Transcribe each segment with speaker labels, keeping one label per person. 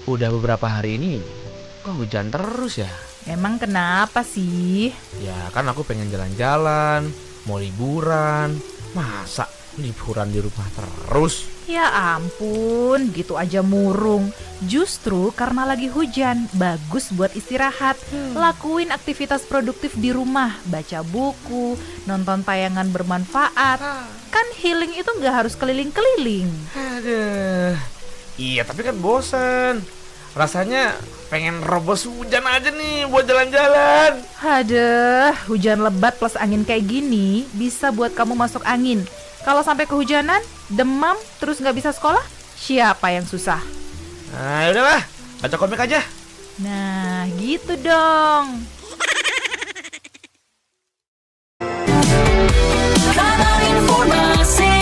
Speaker 1: Udah beberapa hari ini kok hujan terus ya?
Speaker 2: Emang kenapa sih?
Speaker 1: Ya kan aku pengen jalan-jalan, mau liburan. Masa liburan di rumah terus?
Speaker 2: Ya ampun, gitu aja murung. Justru karena lagi hujan, bagus buat istirahat. Lakuin aktivitas produktif di rumah, baca buku, nonton tayangan bermanfaat. Kan healing itu gak harus keliling-keliling.
Speaker 1: Aduh. Iya tapi kan bosen. Rasanya pengen robos hujan aja nih buat jalan-jalan.
Speaker 2: Aduh, hujan lebat plus angin kayak gini bisa buat kamu masuk angin. Kalau sampai kehujanan, demam, terus gak bisa sekolah, siapa yang susah?
Speaker 1: Nah udahlah, baca komik aja.
Speaker 2: Nah, gitu dong.
Speaker 3: Kanal informasi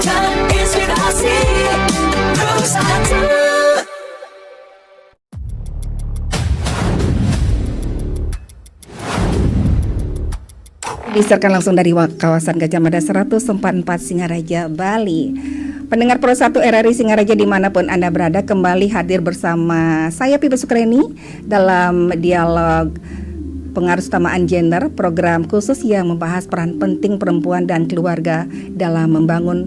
Speaker 3: dan inspirasi terus ada.
Speaker 4: Disiarkan langsung dari kawasan Gajah Mada 104.4 Singaraja, Bali. Pendengar Pro 1 RRI Singaraja dimanapun Anda berada, kembali hadir bersama saya Pipa Sukreni dalam dialog pengaruh utamaan gender, program khusus yang membahas peran penting perempuan dan keluarga dalam membangun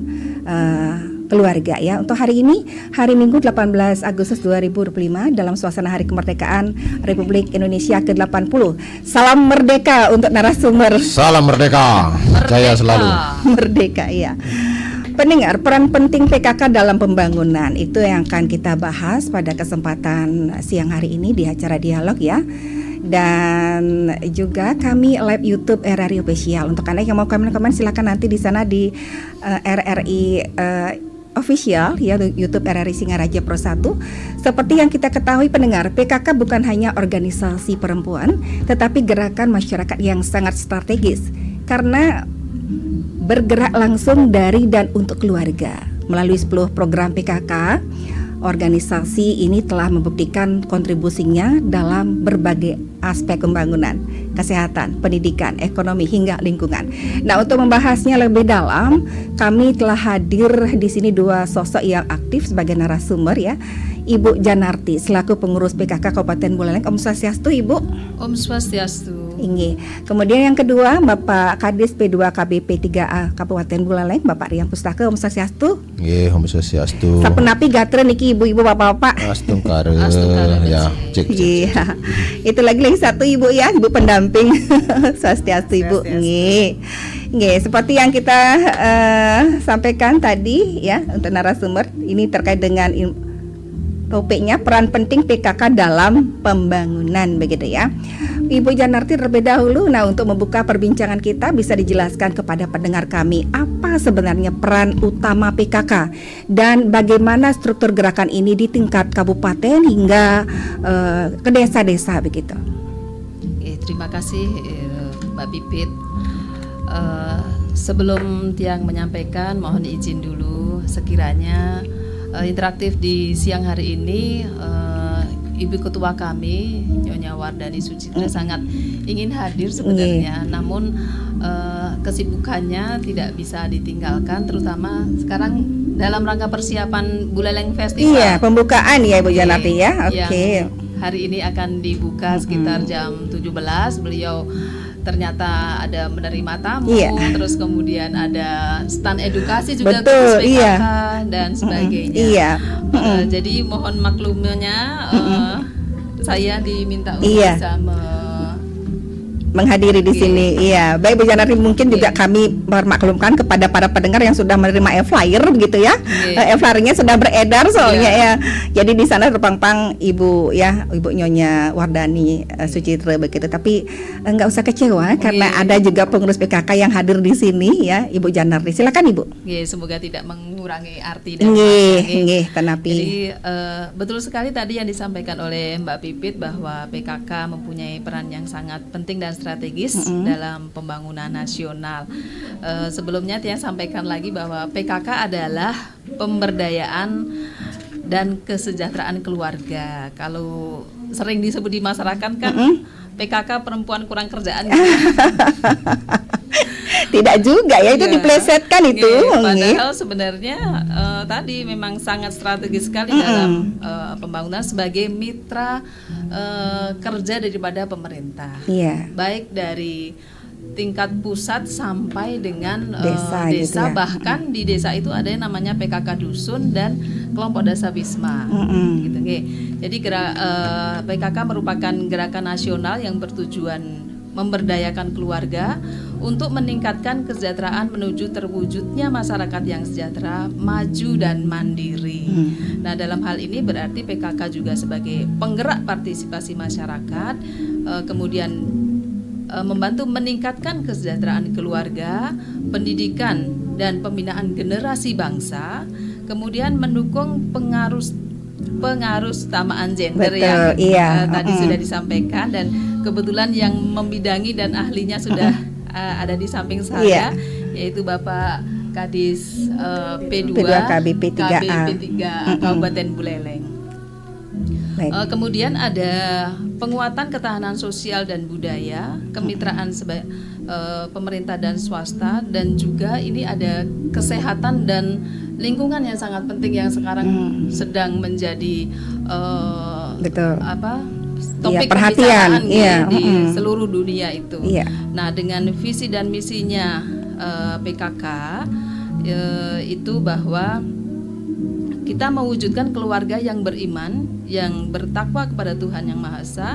Speaker 4: keluarga ya. Untuk hari ini, hari Minggu 18 Agustus 2025 dalam suasana Hari Kemerdekaan Republik Indonesia ke-80. Salam merdeka untuk narasumber.
Speaker 5: Salam merdeka. Jaya selalu.
Speaker 4: Merdeka ya. Pendengar, peran penting PKK dalam pembangunan itu yang akan kita bahas pada kesempatan siang hari ini di acara dialog ya. Dan juga kami live YouTube RRI Official. Untuk Anda yang mau komen-komen silakan nanti di sana di RRI Official ya, YouTube RRI Singaraja Pro 1. Seperti yang kita ketahui pendengar, PKK bukan hanya organisasi perempuan, tetapi gerakan masyarakat yang sangat strategis karena bergerak langsung dari dan untuk keluarga. Melalui 10 program PKK, organisasi ini telah membuktikan kontribusinya dalam berbagai aspek pembangunan, kesehatan, pendidikan, ekonomi hingga lingkungan. Nah, untuk membahasnya lebih dalam, kami telah hadir di sini dua sosok yang aktif sebagai narasumber ya. Ibu Janarti selaku pengurus PKK Kabupaten Buleleng. Om Swastiastu, Ibu.
Speaker 6: Om Swastiastu.
Speaker 4: Ini. Kemudian yang kedua, Bapak Kadis P2 KBP 3A Kabupaten Buleleng, Bapak Rian Pustaka. Om Swastiastu.
Speaker 5: Nggih, Om Swastiastu.
Speaker 4: Sapenapi gatre niki ibu-ibu bapak-bapak.
Speaker 5: Astungkare.
Speaker 6: Astungkare,
Speaker 5: Ya, cek.
Speaker 4: Iya. Itu lagi satu Ibu ya, Ibu pendamping Swastiastu Ibu. Nggih. Nggih, seperti yang kita sampaikan tadi ya untuk narasumber ini terkait dengan topiknya peran penting PKK dalam pembangunan begitu ya. Ibu Janarti terlebih dahulu, nah untuk membuka perbincangan kita bisa dijelaskan kepada pendengar kami apa sebenarnya peran utama PKK dan bagaimana struktur gerakan ini di tingkat kabupaten hingga ke desa-desa begitu.
Speaker 6: Terima kasih Mbak Pipit. Sebelum Tiang menyampaikan, mohon izin dulu sekiranya interaktif di siang hari ini Ibu Ketua kami Nyonya Wardani Sucitra sangat ingin hadir sebenarnya, namun kesibukannya tidak bisa ditinggalkan, terutama sekarang dalam rangka persiapan Buleleng Festival.
Speaker 4: Iya, pembukaan ya Ibu Janarti ya. Oke.
Speaker 6: Hari ini akan dibuka sekitar jam 17. Beliau ternyata ada menerima tamu, terus kemudian ada stand edukasi juga,
Speaker 4: betul,
Speaker 6: PKK dan sebagainya.
Speaker 4: Iya.
Speaker 6: Jadi mohon maklumnya, saya diminta untuk bisa
Speaker 4: menghadiri di sini. Iya, baik Bu Janarti, mungkin juga kami bermaklumkan kepada para pendengar yang sudah menerima e-flyer begitu ya. E-flyernya sudah beredar soalnya ya. Jadi di sana terpampang Ibu ya, Ibu Nyonya Wardani Sucitra begitu. Tapi enggak usah kecewa karena ada juga pengurus PKK yang hadir di sini ya, Ibu Janarti. Silakan Ibu.
Speaker 6: Semoga tidak mengurangi arti dan
Speaker 4: nggih, tenapi.
Speaker 6: Jadi betul sekali tadi yang disampaikan oleh Mbak Pipit bahwa PKK mempunyai peran yang sangat penting dan strategis dalam pembangunan nasional. Sebelumnya Tiang sampaikan lagi bahwa PKK adalah pemberdayaan dan kesejahteraan keluarga. Kalau sering disebut di masyarakat kan PKK perempuan kurang kerjaan.
Speaker 4: Tidak juga ya, itu
Speaker 6: Iya.
Speaker 4: diplesetkan itu.
Speaker 6: Padahal sebenarnya tadi memang sangat strategis sekali dalam pembangunan sebagai mitra kerja daripada pemerintah.
Speaker 4: Iya.
Speaker 6: Baik dari tingkat pusat sampai dengan
Speaker 4: Desa gitu ya.
Speaker 6: bahkan di desa itu ada yang namanya PKK dusun dan kelompok desa Wisma gitu nggih. Jadi PKK merupakan gerakan nasional yang bertujuan memberdayakan keluarga untuk meningkatkan kesejahteraan menuju terwujudnya masyarakat yang sejahtera, maju dan mandiri. Nah, dalam hal ini berarti PKK juga sebagai penggerak partisipasi masyarakat, kemudian membantu meningkatkan kesejahteraan keluarga, pendidikan dan pembinaan generasi bangsa, kemudian mendukung pengarus utamaan gender
Speaker 4: Betul,
Speaker 6: yang
Speaker 4: iya.
Speaker 6: tadi sudah disampaikan, dan kebetulan yang membidangi dan ahlinya sudah ada di samping saya,
Speaker 4: Iya.
Speaker 6: yaitu Bapak Kadis P2
Speaker 4: KBP 3A.
Speaker 6: Kabupaten Buleleng.
Speaker 4: Baik.
Speaker 6: Kemudian ada penguatan ketahanan sosial dan budaya, kemitraan pemerintah dan swasta, dan juga ini ada kesehatan dan lingkungan yang sangat penting yang sekarang sedang menjadi
Speaker 4: Betul.
Speaker 6: topik
Speaker 4: perhatian,
Speaker 6: pembicaraan
Speaker 4: iya,
Speaker 6: di seluruh dunia itu.
Speaker 4: Iya.
Speaker 6: Nah, dengan visi dan misinya PKK itu bahwa kita mewujudkan keluarga yang beriman, yang bertakwa kepada Tuhan Yang Maha Esa,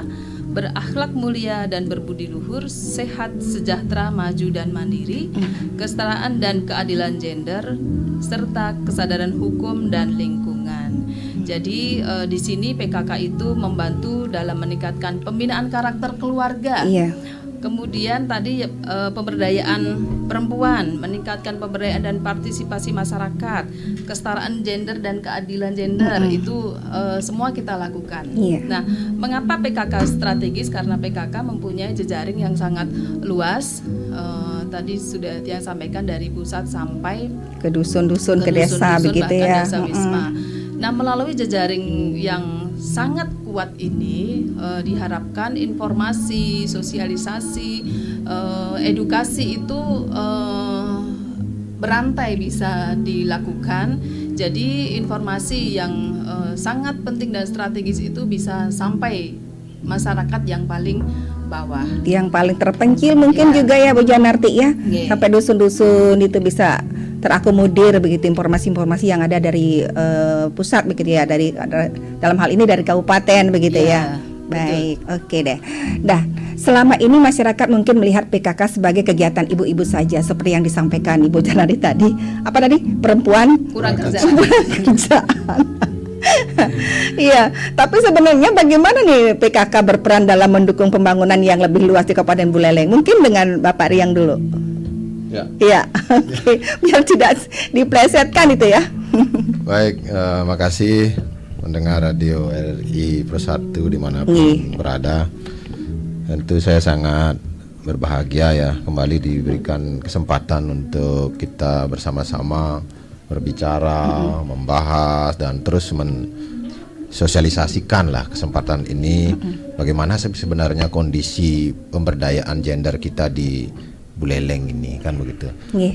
Speaker 6: berakhlak mulia dan berbudi luhur, sehat, sejahtera, maju dan mandiri, kesetaraan dan keadilan gender, serta kesadaran hukum dan lingkungan. Jadi di sini PKK itu membantu dalam meningkatkan pembinaan karakter keluarga.
Speaker 4: Iya.
Speaker 6: Kemudian tadi pemberdayaan perempuan, meningkatkan pemberdayaan dan partisipasi masyarakat, kesetaraan gender dan keadilan gender, itu semua kita lakukan.
Speaker 4: Iya.
Speaker 6: Nah, mengapa PKK strategis? Karena PKK mempunyai jejaring yang sangat luas. Tadi sudah Tiang sampaikan dari pusat sampai
Speaker 4: Ke dusun-dusun, ke desa
Speaker 6: dusun-dusun,
Speaker 4: begitu
Speaker 6: bahkan
Speaker 4: ya.
Speaker 6: desa wisma. Nah, melalui jejaring yang sangat kuat ini diharapkan informasi, sosialisasi, edukasi itu berantai bisa dilakukan. Jadi informasi yang sangat penting dan strategis itu bisa sampai masyarakat yang paling bawah.
Speaker 4: Yang paling terpencil mungkin
Speaker 6: Iya.
Speaker 4: juga ya Bu Janarti ya.
Speaker 6: Iya.
Speaker 4: Sampai dusun-dusun itu bisa terakomodir begitu informasi-informasi yang ada dari pusat begitu ya, dalam hal ini dari kabupaten begitu ya.
Speaker 6: Iya,
Speaker 4: Baik, oke deh. Nah, selama ini masyarakat mungkin melihat PKK sebagai kegiatan ibu-ibu saja seperti yang disampaikan Ibu Janarti tadi. Apa tadi? Perempuan
Speaker 6: Kurang kerjaan.
Speaker 4: kerjaan. Iya, tapi sebenarnya bagaimana nih PKK berperan dalam mendukung pembangunan yang lebih luas di Kabupaten Buleleng? Mungkin dengan Bapak Riang dulu.
Speaker 5: Ya.
Speaker 4: Iya, oke. Biar tidak diplesetkan itu ya.
Speaker 5: Baik, makasih mendengar radio RRI Pro 1 dimanapun berada. Tentu saya sangat berbahagia ya kembali diberikan kesempatan untuk kita bersama-sama berbicara, membahas dan terus sosialisasikan lah kesempatan ini bagaimana sebenarnya kondisi pemberdayaan gender kita di Buleleng ini kan begitu.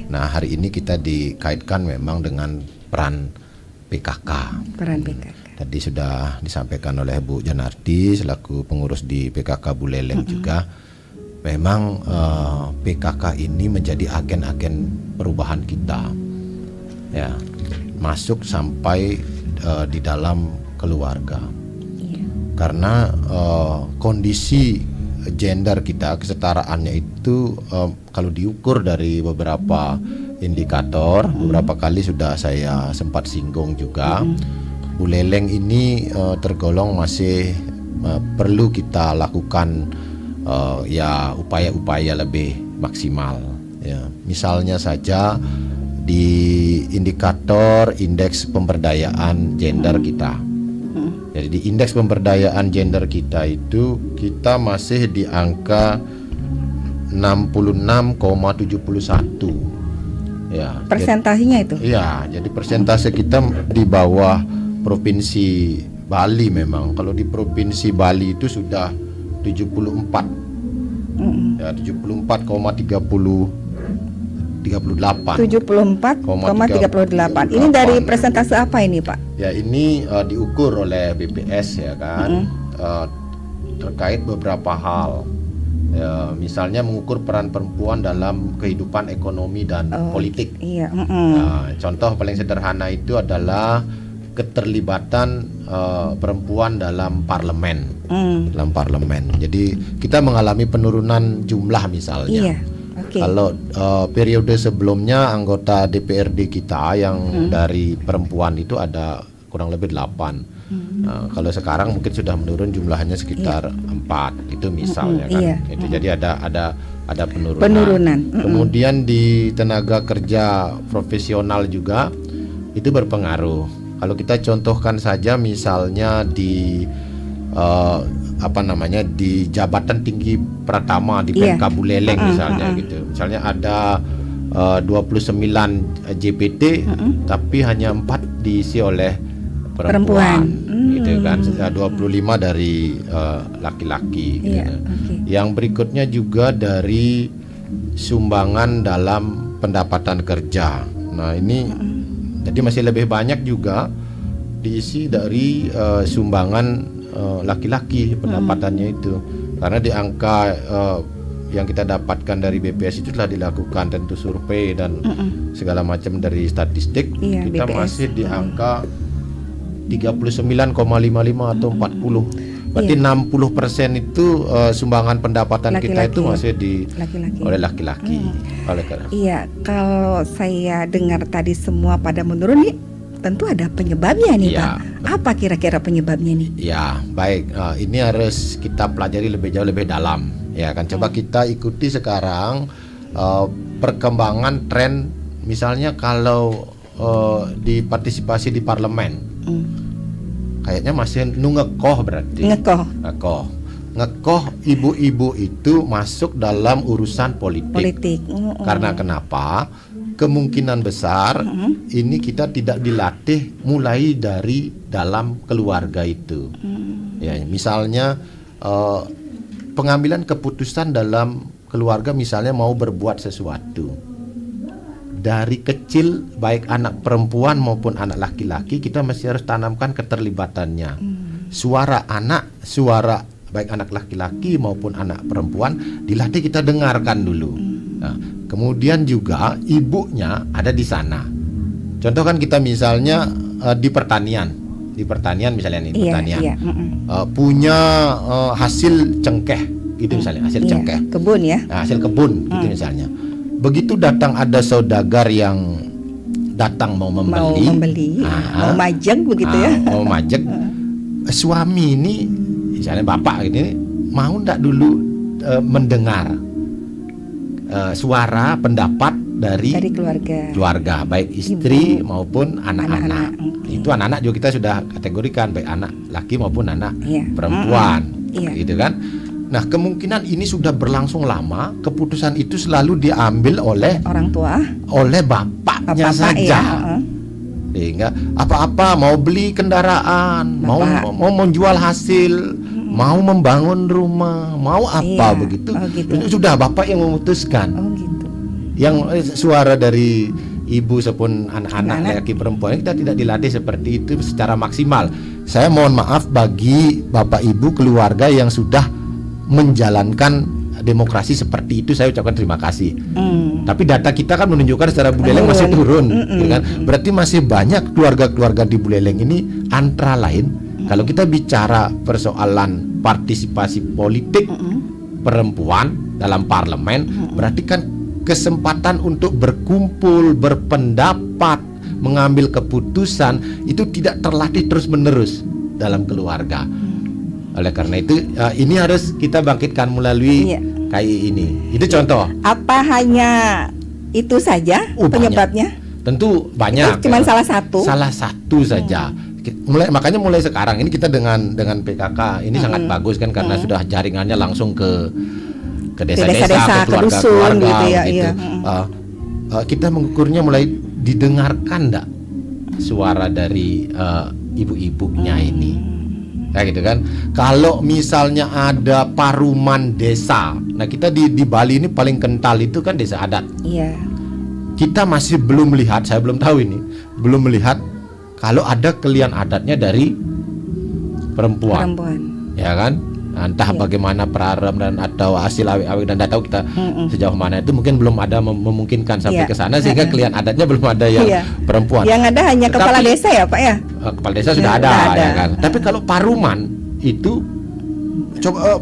Speaker 5: Nah, hari ini kita dikaitkan memang dengan peran PKK.
Speaker 4: Peran PKK.
Speaker 5: Tadi sudah disampaikan oleh Bu Janarti selaku pengurus di PKK Buleleng juga. Memang PKK ini menjadi agen-agen perubahan kita. Ya, masuk sampai di dalam keluarga. Karena kondisi gender kita, kesetaraannya itu kalau diukur dari beberapa indikator, beberapa kali sudah saya sempat singgung juga. Buleleng ini tergolong masih perlu kita lakukan ya upaya-upaya lebih maksimal. Ya, misalnya saja di indikator indeks pemberdayaan gender kita. Jadi di indeks pemberdayaan gender kita itu kita masih di angka 66,71. Ya.
Speaker 4: Persentasinya itu.
Speaker 5: Iya, jadi persentase kita di bawah provinsi Bali memang. Kalau di provinsi Bali itu sudah 74. Ya, 74,38.
Speaker 4: 74,38. Ini dari persentase apa ini, Pak?
Speaker 5: Ya, ini diukur oleh BPS ya kan. Terkait beberapa hal. Ya, misalnya mengukur peran perempuan dalam kehidupan ekonomi dan politik.
Speaker 4: Iya.
Speaker 5: Nah, contoh paling sederhana itu adalah keterlibatan perempuan dalam parlemen. Dalam parlemen. Jadi kita mengalami penurunan jumlah misalnya.
Speaker 4: Iya. Oke.
Speaker 5: Kalau periode sebelumnya anggota DPRD kita yang dari perempuan itu ada kurang lebih 8. Nah, kalau sekarang mungkin sudah menurun jumlahnya sekitar 4 itu misalnya kan.
Speaker 4: Iya.
Speaker 5: Itu jadi ada penurunan.
Speaker 4: Penurunan.
Speaker 5: Kemudian di tenaga kerja profesional juga itu berpengaruh. Kalau kita contohkan saja misalnya di di jabatan tinggi pratama di PMK Buleleng misalnya gitu. Misalnya ada 29 JPT tapi hanya 4 diisi oleh perempuan. Gitu kan. 25 dari laki-laki gitu.
Speaker 4: Iya, okay.
Speaker 5: Yang berikutnya juga dari sumbangan dalam pendapatan kerja. Nah, ini jadi masih lebih banyak juga diisi dari sumbangan laki-laki pendapatannya itu. Karena di angka yang kita dapatkan dari BPS itu telah dilakukan tentu survei dan segala macam dari statistik.
Speaker 4: Iya,
Speaker 5: kita
Speaker 4: BPS.
Speaker 5: masih di angka 39,55 atau 40. Berarti 60% itu sumbangan pendapatan kita itu masih oleh laki-laki. Oleh karena
Speaker 4: Iya, kalau saya dengar tadi semua pada menurun nih, tentu ada penyebabnya nih,
Speaker 5: Iya.
Speaker 4: Pak. Apa kira-kira penyebabnya nih?
Speaker 5: Ya, baik. Ini harus kita pelajari lebih jauh, lebih dalam. Ya kan, coba kita ikuti sekarang perkembangan tren. Misalnya kalau di partisipasi di parlemen, kayaknya masih ngekoh berarti. Ngekoh ibu-ibu itu masuk dalam urusan politik. Karena kenapa? Kemungkinan besar ini kita tidak dilatih mulai dari dalam keluarga itu. Ya, misalnya pengambilan keputusan dalam keluarga, misalnya mau berbuat sesuatu. Dari kecil baik anak perempuan maupun anak laki-laki kita masih harus tanamkan keterlibatannya. Suara anak, suara baik anak laki-laki maupun anak perempuan dilatih kita dengarkan dulu. Nah, kemudian juga ibunya ada di sana. Contoh kan kita misalnya di pertanian misalnya nih, pertanian. Punya hasil cengkeh gitu misalnya, hasil cengkeh.
Speaker 4: Kebun ya.
Speaker 5: Nah, hasil kebun gitu misalnya. Begitu datang ada saudagar yang datang mau membeli,
Speaker 4: mau majeng begitu ya.
Speaker 5: Mau majeng, suami ini misalnya bapak ini mau ndak dulu mendengar suara pendapat dari keluarga baik istri maupun anak-anak. Itu anak-anak juga kita sudah kategorikan baik anak laki maupun anak perempuan, gitu kan. Nah, kemungkinan ini sudah berlangsung lama. Keputusan itu selalu diambil oleh
Speaker 4: orang tua,
Speaker 5: oleh bapaknya saja. Sehingga apa-apa mau beli kendaraan, mau menjual hasil, mau membangun rumah, mau apa begitu. Itu sudah bapak yang memutuskan. Yang suara dari ibu ataupun anak-anak laki perempuan kita tidak dilatih seperti itu secara maksimal. Saya mohon maaf bagi bapak ibu keluarga yang sudah menjalankan demokrasi seperti itu, saya ucapkan terima kasih. Tapi data kita kan menunjukkan secara Buleleng masih turun, gitu kan? Berarti masih banyak keluarga-keluarga di Buleleng ini, antara lain kalau kita bicara persoalan partisipasi politik perempuan dalam parlemen, berarti kan kesempatan untuk berkumpul, berpendapat, mengambil keputusan itu tidak terlatih terus-menerus dalam keluarga. Oleh karena itu ini harus kita bangkitkan melalui KI ini. Itu contoh.
Speaker 4: Apa hanya itu saja penyebabnya?
Speaker 5: Banyak. Tentu banyak.
Speaker 4: Itu cuma salah satu.
Speaker 5: Salah satu saja. Makanya mulai sekarang ini kita dengan PKK ini sangat bagus kan karena sudah jaringannya langsung ke ke desa-desa,
Speaker 4: desa-desa,
Speaker 5: ke
Speaker 4: ke dusun
Speaker 5: keluarga-keluarga
Speaker 4: gitu ya,
Speaker 5: begitu.
Speaker 4: iya.
Speaker 5: Kita mengukurnya mulai didengarkan enggak suara dari ibu-ibunya ini. Kayak gitu kan. Kalau misalnya ada paruman desa. Nah, kita di Bali ini paling kental itu kan desa adat.
Speaker 4: Iya.
Speaker 5: Kita masih belum melihat, saya belum tahu ini, belum melihat kalau ada kelian adatnya dari perempuan. Ya kan? Nah, entah bagaimana perarem dan atau hasil awik-awik dan tidak tahu kita sejauh mana itu mungkin belum ada memungkinkan sampai ke sana sehingga kelian adatnya belum ada yang perempuan.
Speaker 4: Yang ada hanya kepala desa ya Pak ya?
Speaker 5: Kepala desa sudah ada ya kan. Tapi kalau paruman itu coba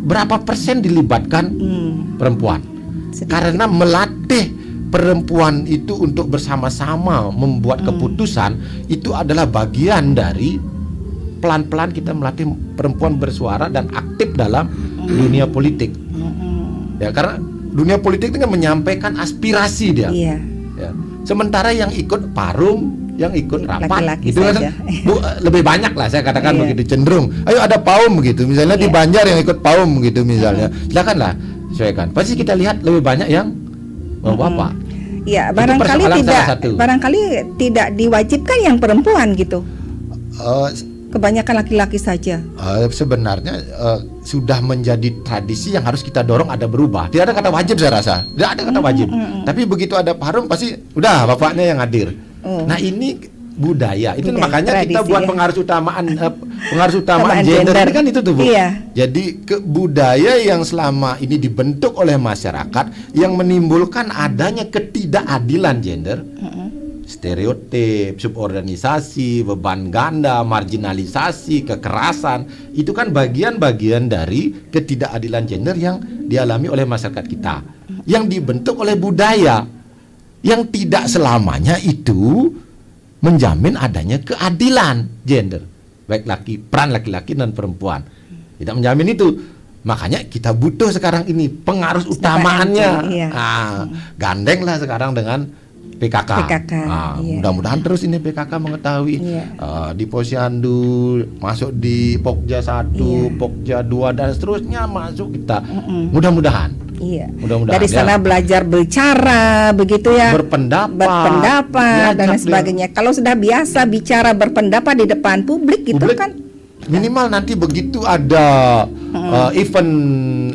Speaker 5: berapa persen dilibatkan perempuan? Karena melatih perempuan itu untuk bersama-sama membuat keputusan itu adalah bagian dari pelan-pelan kita melatih perempuan bersuara dan aktif dalam dunia politik. Ya, karena dunia politik itu kan menyampaikan aspirasi dia.
Speaker 4: Iya.
Speaker 5: Ya. Sementara yang ikut parum, yang ikut rapat,
Speaker 4: Laki-laki
Speaker 5: itu kan
Speaker 4: saja.
Speaker 5: lebih banyak lah saya katakan
Speaker 4: Iya.
Speaker 5: begitu, cenderung. Ayo ada paum gitu, misalnya di Banjar yang ikut paum gitu misalnya. Silakanlah sesuaikan. Pasti kita lihat lebih banyak yang bapak.
Speaker 4: Iya,
Speaker 5: Itu
Speaker 4: barangkali
Speaker 5: persoalan
Speaker 4: tidak,
Speaker 5: salah satu.
Speaker 4: barangkali tidak diwajibkan yang perempuan gitu. Kebanyakan laki-laki saja.
Speaker 5: Sebenarnya sudah menjadi tradisi yang harus kita dorong ada berubah. Tidak ada kata wajib saya rasa. Tidak ada kata wajib. Tapi begitu ada parum pasti udah bapaknya yang hadir. Nah, ini budaya. Itu
Speaker 4: Budaya,
Speaker 5: makanya kita
Speaker 4: tradisi,
Speaker 5: buat
Speaker 4: ya.
Speaker 5: pengaruh utamaan
Speaker 4: Utamaan
Speaker 5: gender
Speaker 4: gender.
Speaker 5: ini kan itu tuh, Bu.
Speaker 4: Iya.
Speaker 5: Jadi budaya yang selama ini dibentuk oleh masyarakat yang menimbulkan adanya ketidakadilan gender. Stereotip, suborganisasi, beban ganda, marginalisasi, kekerasan, itu kan bagian-bagian dari ketidakadilan gender yang dialami oleh masyarakat kita, yang dibentuk oleh budaya, yang tidak selamanya itu menjamin adanya keadilan gender, baik peran laki-laki dan perempuan, tidak menjamin itu. Makanya kita butuh sekarang ini pengaruh utamaannya.
Speaker 4: Iya.
Speaker 5: Gandenglah sekarang dengan PKK.
Speaker 4: Iya.
Speaker 5: Mudah-mudahan terus ini PKK mengetahui di Posyandu, masuk di Pokja 1, Pokja 2 dan seterusnya masuk kita. Mudah-mudahan.
Speaker 4: Iya.
Speaker 5: Mudah-mudahan
Speaker 4: Dari sana belajar bicara begitu ya.
Speaker 5: Berpendapat
Speaker 4: Dan lain sebagainya. Kalau sudah biasa bicara berpendapat di depan publik gitu
Speaker 5: Publik,
Speaker 4: kan.
Speaker 5: minimal nanti begitu ada event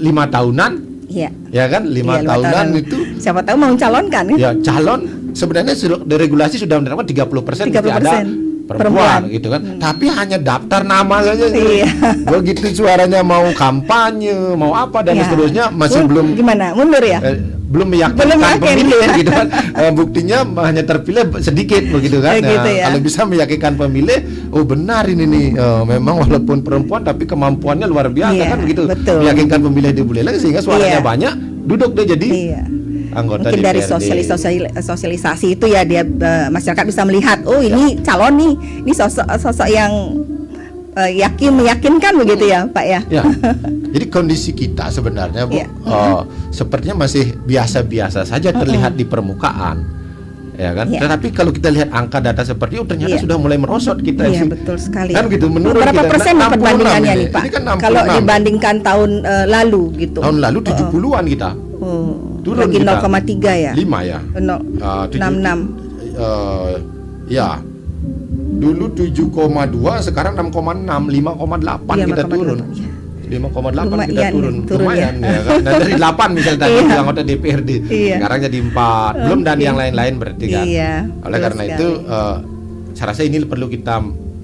Speaker 5: 5 tahunan.
Speaker 4: Iya.
Speaker 5: Ya kan 5
Speaker 4: Iya, 5
Speaker 5: tahunan
Speaker 4: tahunan.
Speaker 5: itu
Speaker 4: Siapa tahu mau calonkan ya.
Speaker 5: ya calon sebenarnya regulasi sudah menerapkan 30% mesti ada
Speaker 4: 30%
Speaker 5: perempuan gitu kan. Tapi hanya daftar nama saja.
Speaker 4: Iya.
Speaker 5: Begitu suaranya mau kampanye, mau apa dan
Speaker 4: Ya.
Speaker 5: seterusnya masih belum
Speaker 4: gimana? Mundur ya?
Speaker 5: belum
Speaker 4: Belum
Speaker 5: meyakinkan
Speaker 4: yakin.
Speaker 5: pemilih gitu kan. Buktinya hanya terpilih sedikit begitu kan.
Speaker 4: Gitu ya.
Speaker 5: Kalau bisa meyakinkan pemilih, oh benar ini nih, memang walaupun perempuan tapi kemampuannya luar biasa
Speaker 4: Iya,
Speaker 5: kan begitu.
Speaker 4: betul.
Speaker 5: Meyakinkan pemilih di Buleleng sehingga suaranya
Speaker 4: Iya.
Speaker 5: banyak, duduk dia jadi
Speaker 4: Iya.
Speaker 5: anggota
Speaker 4: Mungkin dari
Speaker 5: DPRD.
Speaker 4: sosialisasi itu ya dia masyarakat bisa melihat, oh ini calon nih, ini sosok yang meyakinkan begitu ya Pak ya.
Speaker 5: Ya. Jadi kondisi kita sebenarnya Bu,
Speaker 4: Iya.
Speaker 5: sepertinya masih biasa-biasa saja terlihat di permukaan. Ya kan?
Speaker 4: Iya.
Speaker 5: Tetapi kalau kita lihat angka data seperti itu ternyata
Speaker 4: Iya.
Speaker 5: sudah mulai merosot kita
Speaker 4: Iya
Speaker 5: sih.
Speaker 4: betul sekali.
Speaker 5: Kan gitu menurun
Speaker 4: Berapa
Speaker 5: kita.
Speaker 4: persen
Speaker 5: 66
Speaker 4: perbandingannya
Speaker 5: ini.
Speaker 4: nih Pak?
Speaker 5: Ini kan 66.
Speaker 4: Kalau dibandingkan tahun lalu gitu.
Speaker 5: Tahun lalu 70-an kita. Turun
Speaker 4: Lagi
Speaker 5: kita.
Speaker 4: 0,3 ya.
Speaker 5: 5 ya.
Speaker 4: 66.
Speaker 5: Ya. Dulu 7,2, sekarang 6,6, 5,8
Speaker 4: Iya,
Speaker 5: kita
Speaker 4: 5,8,
Speaker 5: turun.
Speaker 4: iya.
Speaker 5: 5,8 kita
Speaker 4: Lumayan,
Speaker 5: turun.
Speaker 4: turun ya.
Speaker 5: Lumayan ya kan. Nah, dari 8 misalnya tadi
Speaker 4: Iya.
Speaker 5: anggota DPRD.
Speaker 4: Iya.
Speaker 5: Sekarang jadi 4. Belum dan
Speaker 4: Oke.
Speaker 5: yang lain-lain berarti kan.
Speaker 4: Iya,
Speaker 5: Oleh
Speaker 4: betul
Speaker 5: karena
Speaker 4: sekali.
Speaker 5: itu saya rasa ini perlu kita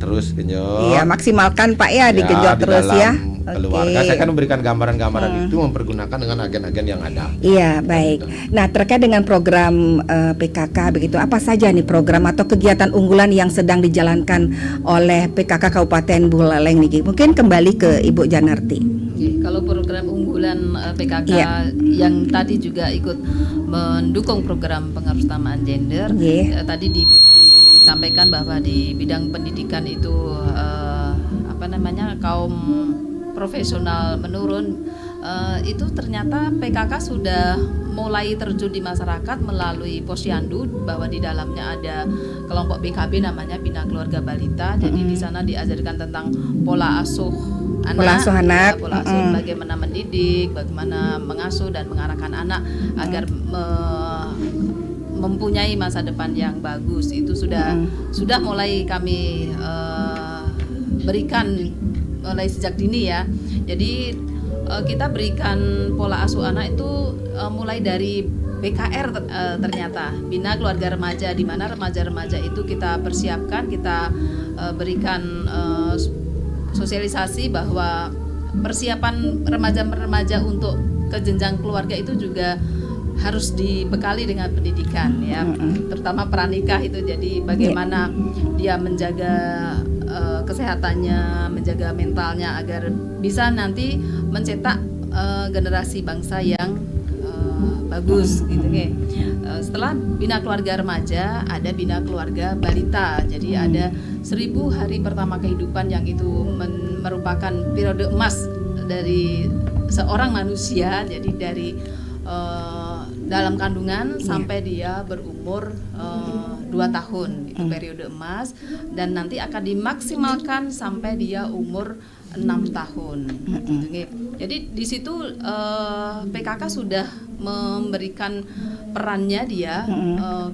Speaker 5: terus genjot.
Speaker 4: Iya, maksimalkan Pak ya, digenjot
Speaker 5: di
Speaker 4: terus
Speaker 5: dalam
Speaker 4: ya.
Speaker 5: keluarga. Saya kan memberikan gambaran-gambaran itu mempergunakan dengan agen-agen yang ada.
Speaker 4: Iya, baik. Nah, terkait dengan program PKK begitu, apa saja nih program atau kegiatan unggulan yang sedang dijalankan oleh PKK Kabupaten Buleleng nih? Mungkin kembali ke Ibu Janarti.
Speaker 6: Oke, kalau program unggulan PKK
Speaker 4: Iya.
Speaker 6: yang tadi juga ikut mendukung program pengarusutamaan gender,
Speaker 4: Iya.
Speaker 6: tadi disampaikan bahwa di bidang pendidikan itu kaum profesional menurun, itu ternyata PKK sudah mulai terjun di masyarakat melalui Posyandu, bahwa di dalamnya ada kelompok BKB namanya Bina Keluarga Balita. Jadi di sana diajarkan tentang pola asuh
Speaker 4: Pola asuh anak.
Speaker 6: pola asuh, bagaimana mendidik, bagaimana mengasuh dan mengarahkan anak agar mempunyai masa depan yang bagus. Itu sudah mulai kami berikan mulai sejak dini ya. Jadi kita berikan pola asuh anak itu mulai dari BKR ternyata Bina Keluarga Remaja, di mana remaja-remaja itu kita persiapkan, kita berikan sosialisasi bahwa persiapan remaja-remaja untuk ke jenjang keluarga itu juga harus dibekali dengan pendidikan ya, terutama pranikah itu. Jadi bagaimana dia menjaga kesehatannya, menjaga mentalnya agar bisa nanti mencetak generasi bangsa yang bagus gitu ya. Setelah Bina Keluarga Remaja ada Bina Keluarga Balita. Jadi ada 1000 hari pertama kehidupan yang itu merupakan periode emas dari seorang manusia. Jadi dari dalam kandungan sampai dia berumur 2 tahun, itu periode emas, dan nanti akan dimaksimalkan sampai dia umur 6 tahun. Jadi di situ PKK sudah memberikan perannya dia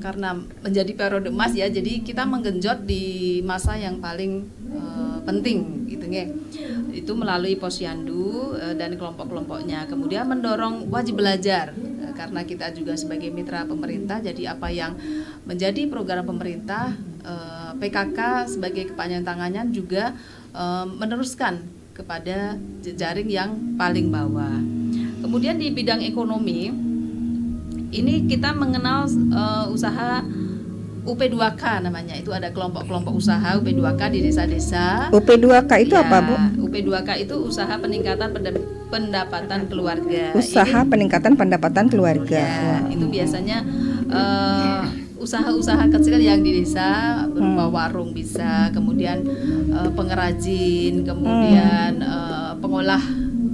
Speaker 6: karena menjadi periode emas ya. Jadi kita menggenjot di masa yang paling penting gitu ya. Itu melalui posyandu dan kelompok-kelompoknya. Kemudian mendorong wajib belajar karena kita juga sebagai mitra pemerintah. Jadi apa yang menjadi program pemerintah, PKK sebagai kepanjangan tangannya juga meneruskan kepada jejaring yang paling bawah. Kemudian di bidang ekonomi ini kita mengenal usaha UP2K namanya. Itu ada kelompok-kelompok usaha UP2K di desa-desa.
Speaker 4: UP2K itu
Speaker 6: Ya,
Speaker 4: apa, Bu?
Speaker 6: UP2K itu usaha peningkatan pendapatan keluarga.
Speaker 4: Usaha peningkatan pendapatan keluarga.
Speaker 6: Ya, itu biasanya usaha-usaha kecil yang di desa berupa warung bisa, kemudian pengrajin, kemudian pengolah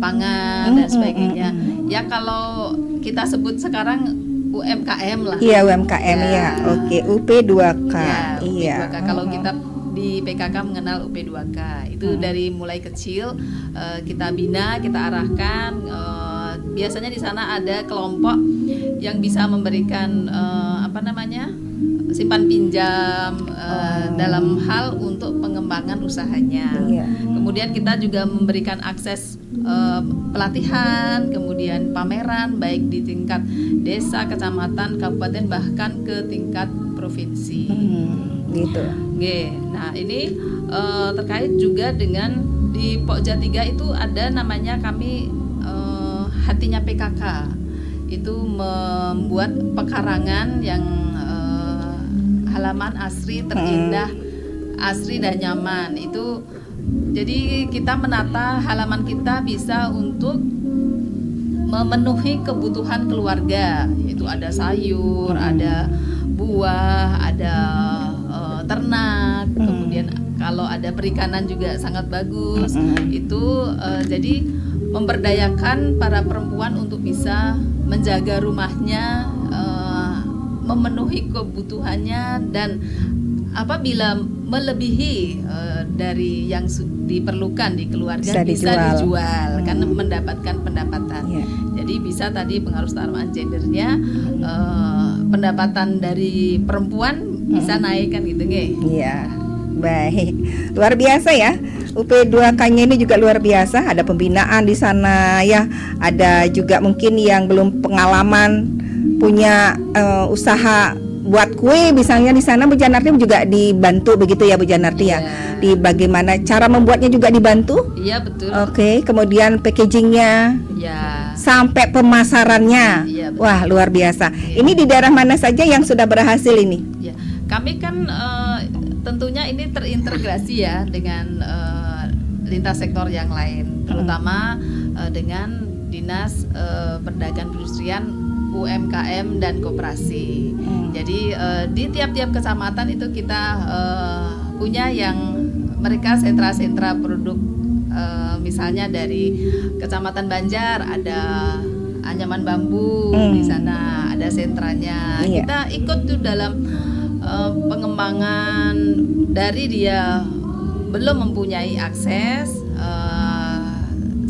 Speaker 6: pangan dan sebagainya. Ya kalau kita sebut sekarang UMKM lah.
Speaker 4: Iya, UMKM ya. Oke, UP2K.
Speaker 6: Ya,
Speaker 4: Iya.
Speaker 6: UP2K. Kalau kita di PKK mengenal UP2K itu dari mulai kecil kita bina, kita arahkan. Biasanya di sana ada kelompok yang bisa memberikan simpan pinjam dalam hal untuk pengembangan usahanya.
Speaker 4: Iya.
Speaker 6: Kemudian kita juga memberikan akses pelatihan, kemudian pameran baik di tingkat desa, kecamatan, kabupaten, bahkan ke tingkat provinsi.
Speaker 4: Gitu.
Speaker 6: Oke, nah ini terkait juga dengan di Pokja 3 itu ada namanya kami hatinya PKK. Itu membuat pekarangan yang halaman asri terindah, asri dan nyaman. Itu jadi kita menata halaman kita bisa untuk memenuhi kebutuhan keluarga. Itu ada sayur, ada buah, ada ternak, kemudian kalau ada perikanan juga sangat bagus. Itu jadi memberdayakan para perempuan untuk bisa menjaga rumahnya, memenuhi kebutuhannya, dan apabila melebihi dari yang diperlukan di keluarga bisa dijual karena mendapatkan pendapatan. Jadi bisa tadi pengaruh kesetaraan gendernya, pendapatan dari perempuan bisa naik kan gitu nggih.
Speaker 4: Iya. Baik. Luar biasa ya. UP2K-nya ini juga luar biasa, ada pembinaan di sana ya. Ada juga mungkin yang belum pengalaman punya usaha buat kue misalnya, di sana Bu Janarti juga dibantu begitu ya Bu Janarti ya. Di bagaimana cara membuatnya juga dibantu?
Speaker 6: Iya, betul.
Speaker 4: Oke, kemudian packagingnya.
Speaker 6: Ya.
Speaker 4: Sampai pemasarannya.
Speaker 6: Iya, betul.
Speaker 4: Wah, luar biasa.
Speaker 6: Iya.
Speaker 4: Ini di daerah mana saja yang sudah berhasil ini?
Speaker 6: Ya. Kami kan tentunya ini terintegrasi ya dengan lintas sektor yang lain, terutama dengan Dinas Perdagangan Perindustrian, UMKM dan Koperasi. Jadi di tiap-tiap kecamatan itu kita punya yang mereka sentra-sentra produk. Misalnya dari Kecamatan Banjar ada anyaman bambu, di sana ada sentranya.
Speaker 4: Iya.
Speaker 6: Kita ikut tuh dalam pengembangan dari dia belum mempunyai akses,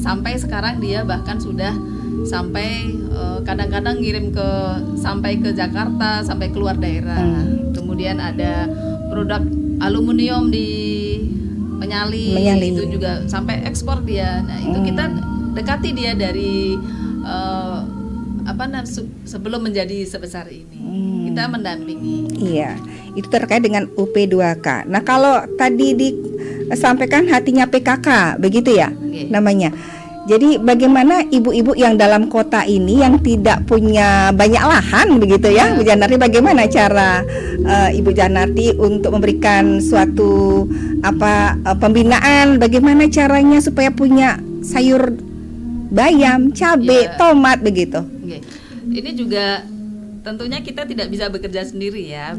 Speaker 6: sampai sekarang dia bahkan sudah sampai kadang-kadang ngirim sampai ke Jakarta, sampai keluar daerah. Kemudian ada produk aluminium di Menyali, itu juga sampai ekspor dia. Nah, itu kita dekati dia dari sebelum menjadi sebesar ini. Kita mendampingi.
Speaker 4: Iya, itu terkait dengan UP2K. Nah, kalau tadi disampaikan hatinya PKK, begitu ya namanya. Jadi bagaimana ibu-ibu yang dalam kota ini yang tidak punya banyak lahan, begitu ya, Bu Janarti, bagaimana cara Ibu Janarti untuk memberikan suatu pembinaan, bagaimana caranya supaya punya sayur bayam, cabai, tomat, begitu?
Speaker 6: Ini juga tentunya kita tidak bisa bekerja sendiri ya,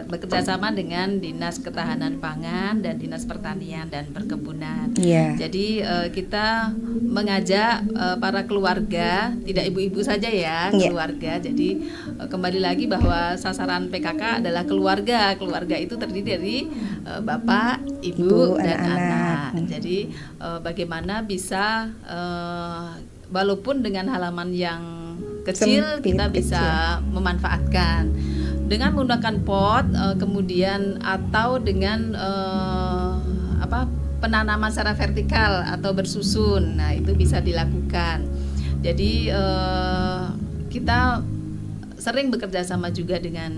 Speaker 6: bekerja sama dengan Dinas Ketahanan Pangan dan Dinas Pertanian dan Perkebunan. Jadi kita mengajak para keluarga, tidak ibu-ibu saja ya, keluarga. Jadi kembali lagi bahwa sasaran PKK adalah keluarga. Keluarga itu terdiri dari bapak, ibu dan anak. Jadi bagaimana bisa walaupun dengan halaman yang kecil kita bisa memanfaatkan dengan menggunakan pot, kemudian atau dengan penanaman secara vertikal atau bersusun. Nah, itu bisa dilakukan. Jadi kita sering bekerja sama juga dengan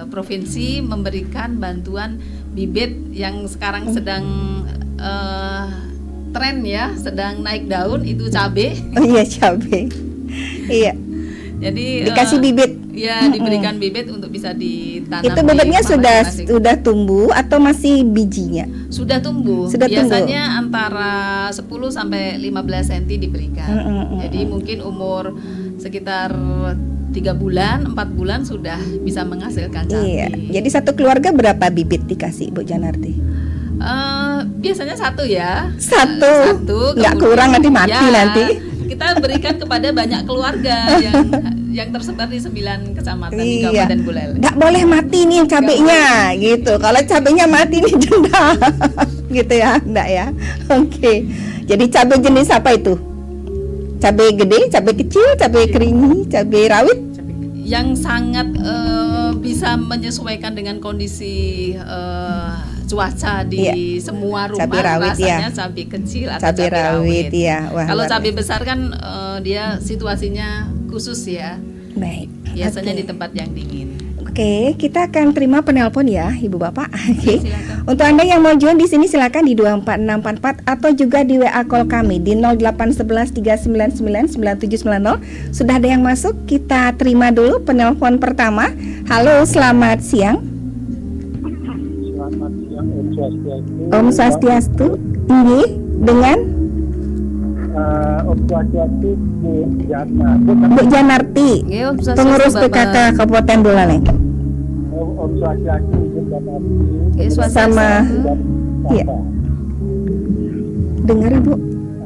Speaker 6: provinsi memberikan bantuan bibit yang sekarang sedang tren ya, sedang naik daun, itu cabai.
Speaker 4: Oh iya, cabai. Iya.
Speaker 6: Jadi
Speaker 4: dikasih bibit.
Speaker 6: Ya, diberikan bibit untuk bisa ditanam.
Speaker 4: Itu bibitnya sudah tumbuh atau masih bijinya?
Speaker 6: Sudah tumbuh. Biasanya antara 10 sampai 15 cm diberikan. Jadi mungkin umur sekitar 3 bulan, 4 bulan sudah bisa menghasilkan cabai.
Speaker 4: Iya. Jadi satu keluarga berapa bibit dikasih, Bu Janarti?
Speaker 6: Biasanya satu ya.
Speaker 4: Satu. Nggak kurang nanti mati nanti.
Speaker 6: Kita berikan kepada banyak keluarga yang tersebar di 9 kecamatan di Kabupaten Buleleng.
Speaker 4: Nggak boleh mati nih cabenya, gitu. Kalau cabenya mati nih denda, gitu ya, enggak ya? Oke. Jadi cabai jenis apa itu? Cabai gede, cabai kecil, cabai kering, cabai rawit?
Speaker 6: Yang sangat bisa menyesuaikan dengan kondisi cuaca di semua rumah.
Speaker 4: Cabai rawit,
Speaker 6: rasanya cabai kecil atau
Speaker 4: cabai rawit ya.
Speaker 6: Wah, kalau cabai besar kan dia situasinya khusus ya.
Speaker 4: Baik.
Speaker 6: Biasanya di tempat yang dingin.
Speaker 4: Oke, kita akan terima penelpon ya, Ibu Bapak. Oke.
Speaker 6: Silakan.
Speaker 4: Untuk Anda yang mau join di sini silakan di 24644 atau juga di WA call kami di 0811 399 9790. Sudah ada yang masuk, kita terima dulu penelpon pertama. Halo, selamat siang.
Speaker 7: Selamat siang, Om Swastiastu.
Speaker 4: Om Swastiastu. Ini dengan
Speaker 7: Om Swastiastu, Bu
Speaker 4: Bu Janarti, pengurus PKK Kabupaten Buleleng.
Speaker 7: Om Swastiastu, Bu Janarti.
Speaker 4: Sama iya. Dengar Ibu,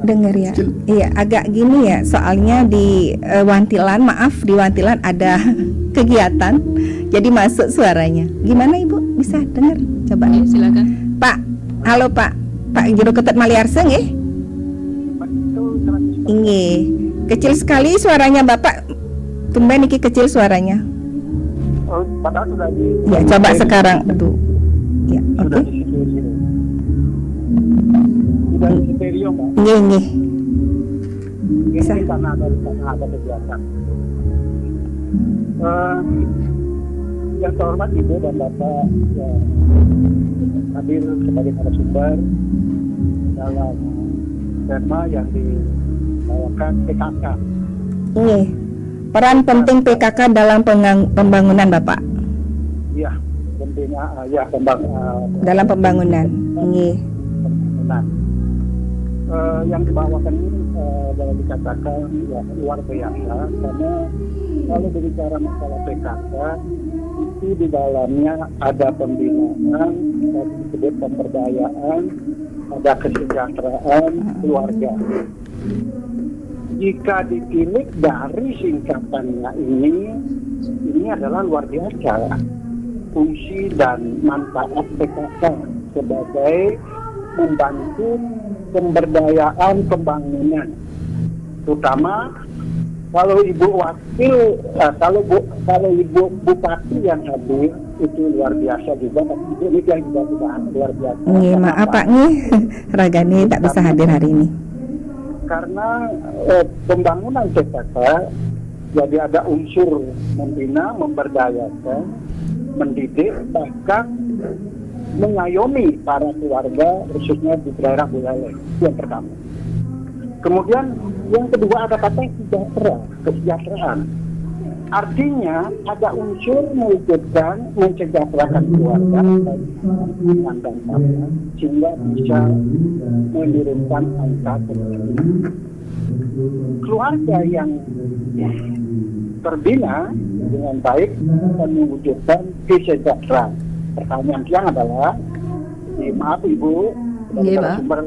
Speaker 4: dengar ya. Iya, agak gini ya, soalnya di Wantilan, maaf, di Wantilan ada kegiatan, jadi masuk suaranya. Gimana Ibu? Bisa dengar? Coba.
Speaker 6: Silakan.
Speaker 4: Pak, halo Pak Juru Ketut Maliarseng ya? Inge, kecil sekali suaranya Bapak. Tumben iki kecil suaranya.
Speaker 7: Oh, padahal sudah di.
Speaker 4: Ya, coba sekarang tuh. Ya,
Speaker 7: Sudah
Speaker 4: oke.
Speaker 7: di stereo. Sudah di stereo, Mbak.
Speaker 4: Inge. Bisa.
Speaker 7: Ini karena ada kegiatan. Yang terhormat Ibu dan Bapak yang hadir sebagai narasumber dalam tema yang dibawakan PKK.
Speaker 4: Inge. Peran penting PKK dalam pembangunan Bapak.
Speaker 7: Iya, pentingnya
Speaker 4: Dalam pembangunan. Inge.
Speaker 7: pembangunan. Yang dibawakan ini boleh dikatakan ya luar biasa, karena kalau berbicara masalah PKK itu di dalamnya ada pembinaan, ada disebut pemberdayaan, ada kesejahteraan keluarga. Jika ditilik dari singkatannya ini adalah luar biasa fungsi dan manfaat PKK sebagai membantu pemberdayaan pembangunan, terutama kalau ibu wakil, kalau ibu bupati yang hadir itu luar biasa juga. Tapi ibu ini yang juga luar biasa.
Speaker 4: Nggih, maaf Pak nggih, Ragani tak bisa hadir hari ini.
Speaker 7: Karena pembangunan PKK jadi ada unsur membina, memberdayakan, mendidik, bahkan mengayomi para keluarga khususnya di daerah Buleleng. Itu yang pertama. Kemudian yang kedua ada kata kesejahteraan. Artinya ada unsur mewujudkan mensejahterakan keluarga dan bangsa sehingga bisa menurunkan angka kemiskinan. Keluarga yang terbina dengan baik dan mewujudkan kesejahteraan. Pertanyaan siang adalah, maaf Ibu, sumber,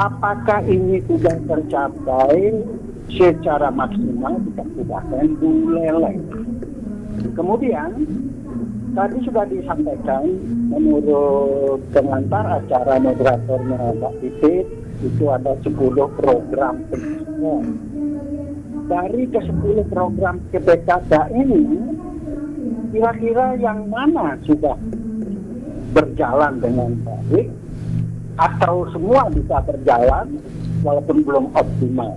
Speaker 7: apakah ini sudah tercapai secara maksimal di Kabupaten Buleleng? Kemudian tadi sudah disampaikan menurut pengantar acara moderatornya Mbak Pipit, itu ada 10 program PKK. Dari ke-10 program PKK ini, kira-kira yang mana sudah berjalan dengan baik atau semua bisa berjalan walaupun belum optimal?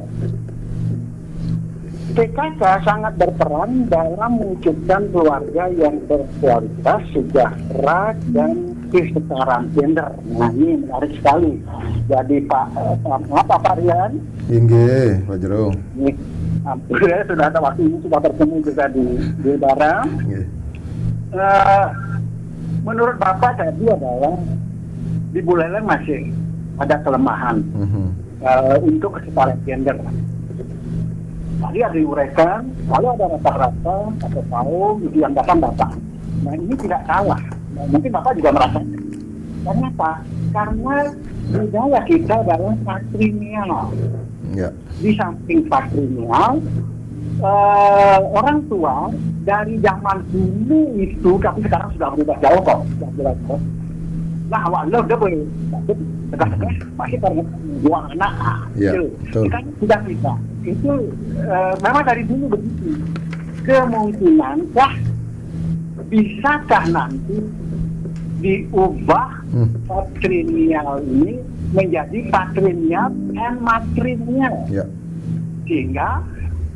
Speaker 7: PKK sangat berperan dalam mewujudkan keluarga yang berkualitas, sejahtera, dan kesetaraan gender. Nah, ini menarik sekali. Jadi Pak Rian,
Speaker 5: Inggih, Pak Jero.
Speaker 7: Alhamdulillah sudah ada waktu ini, sudah bertemu juga di Barang. Menurut Bapak tadi adalah di Buleleng masih ada kelemahan untuk kesetaraan gender. Tadi ada diuraikan, lalu ada rata-rata atau kaum itu yang datang. Nah, ini tidak salah. Nah, mungkin Bapak juga merasa. Kenapa? Karena budaya kita adalah patrilineal.
Speaker 5: Ya.
Speaker 7: Di samping patrilineal, orang tua dari zaman dulu itu, tapi sekarang sudah berubah jauh kok. Nah, awalnya udah boleh, tegas-tegas masih karena dua anak.
Speaker 5: Ya, betul.
Speaker 7: Kan sudah bisa. Itu memang dari dulu begitu. Kemungkinankah bisakah nanti diubah patrilineal ini menjadi patrilineal and matrilineal?
Speaker 5: Ya.
Speaker 7: Sehingga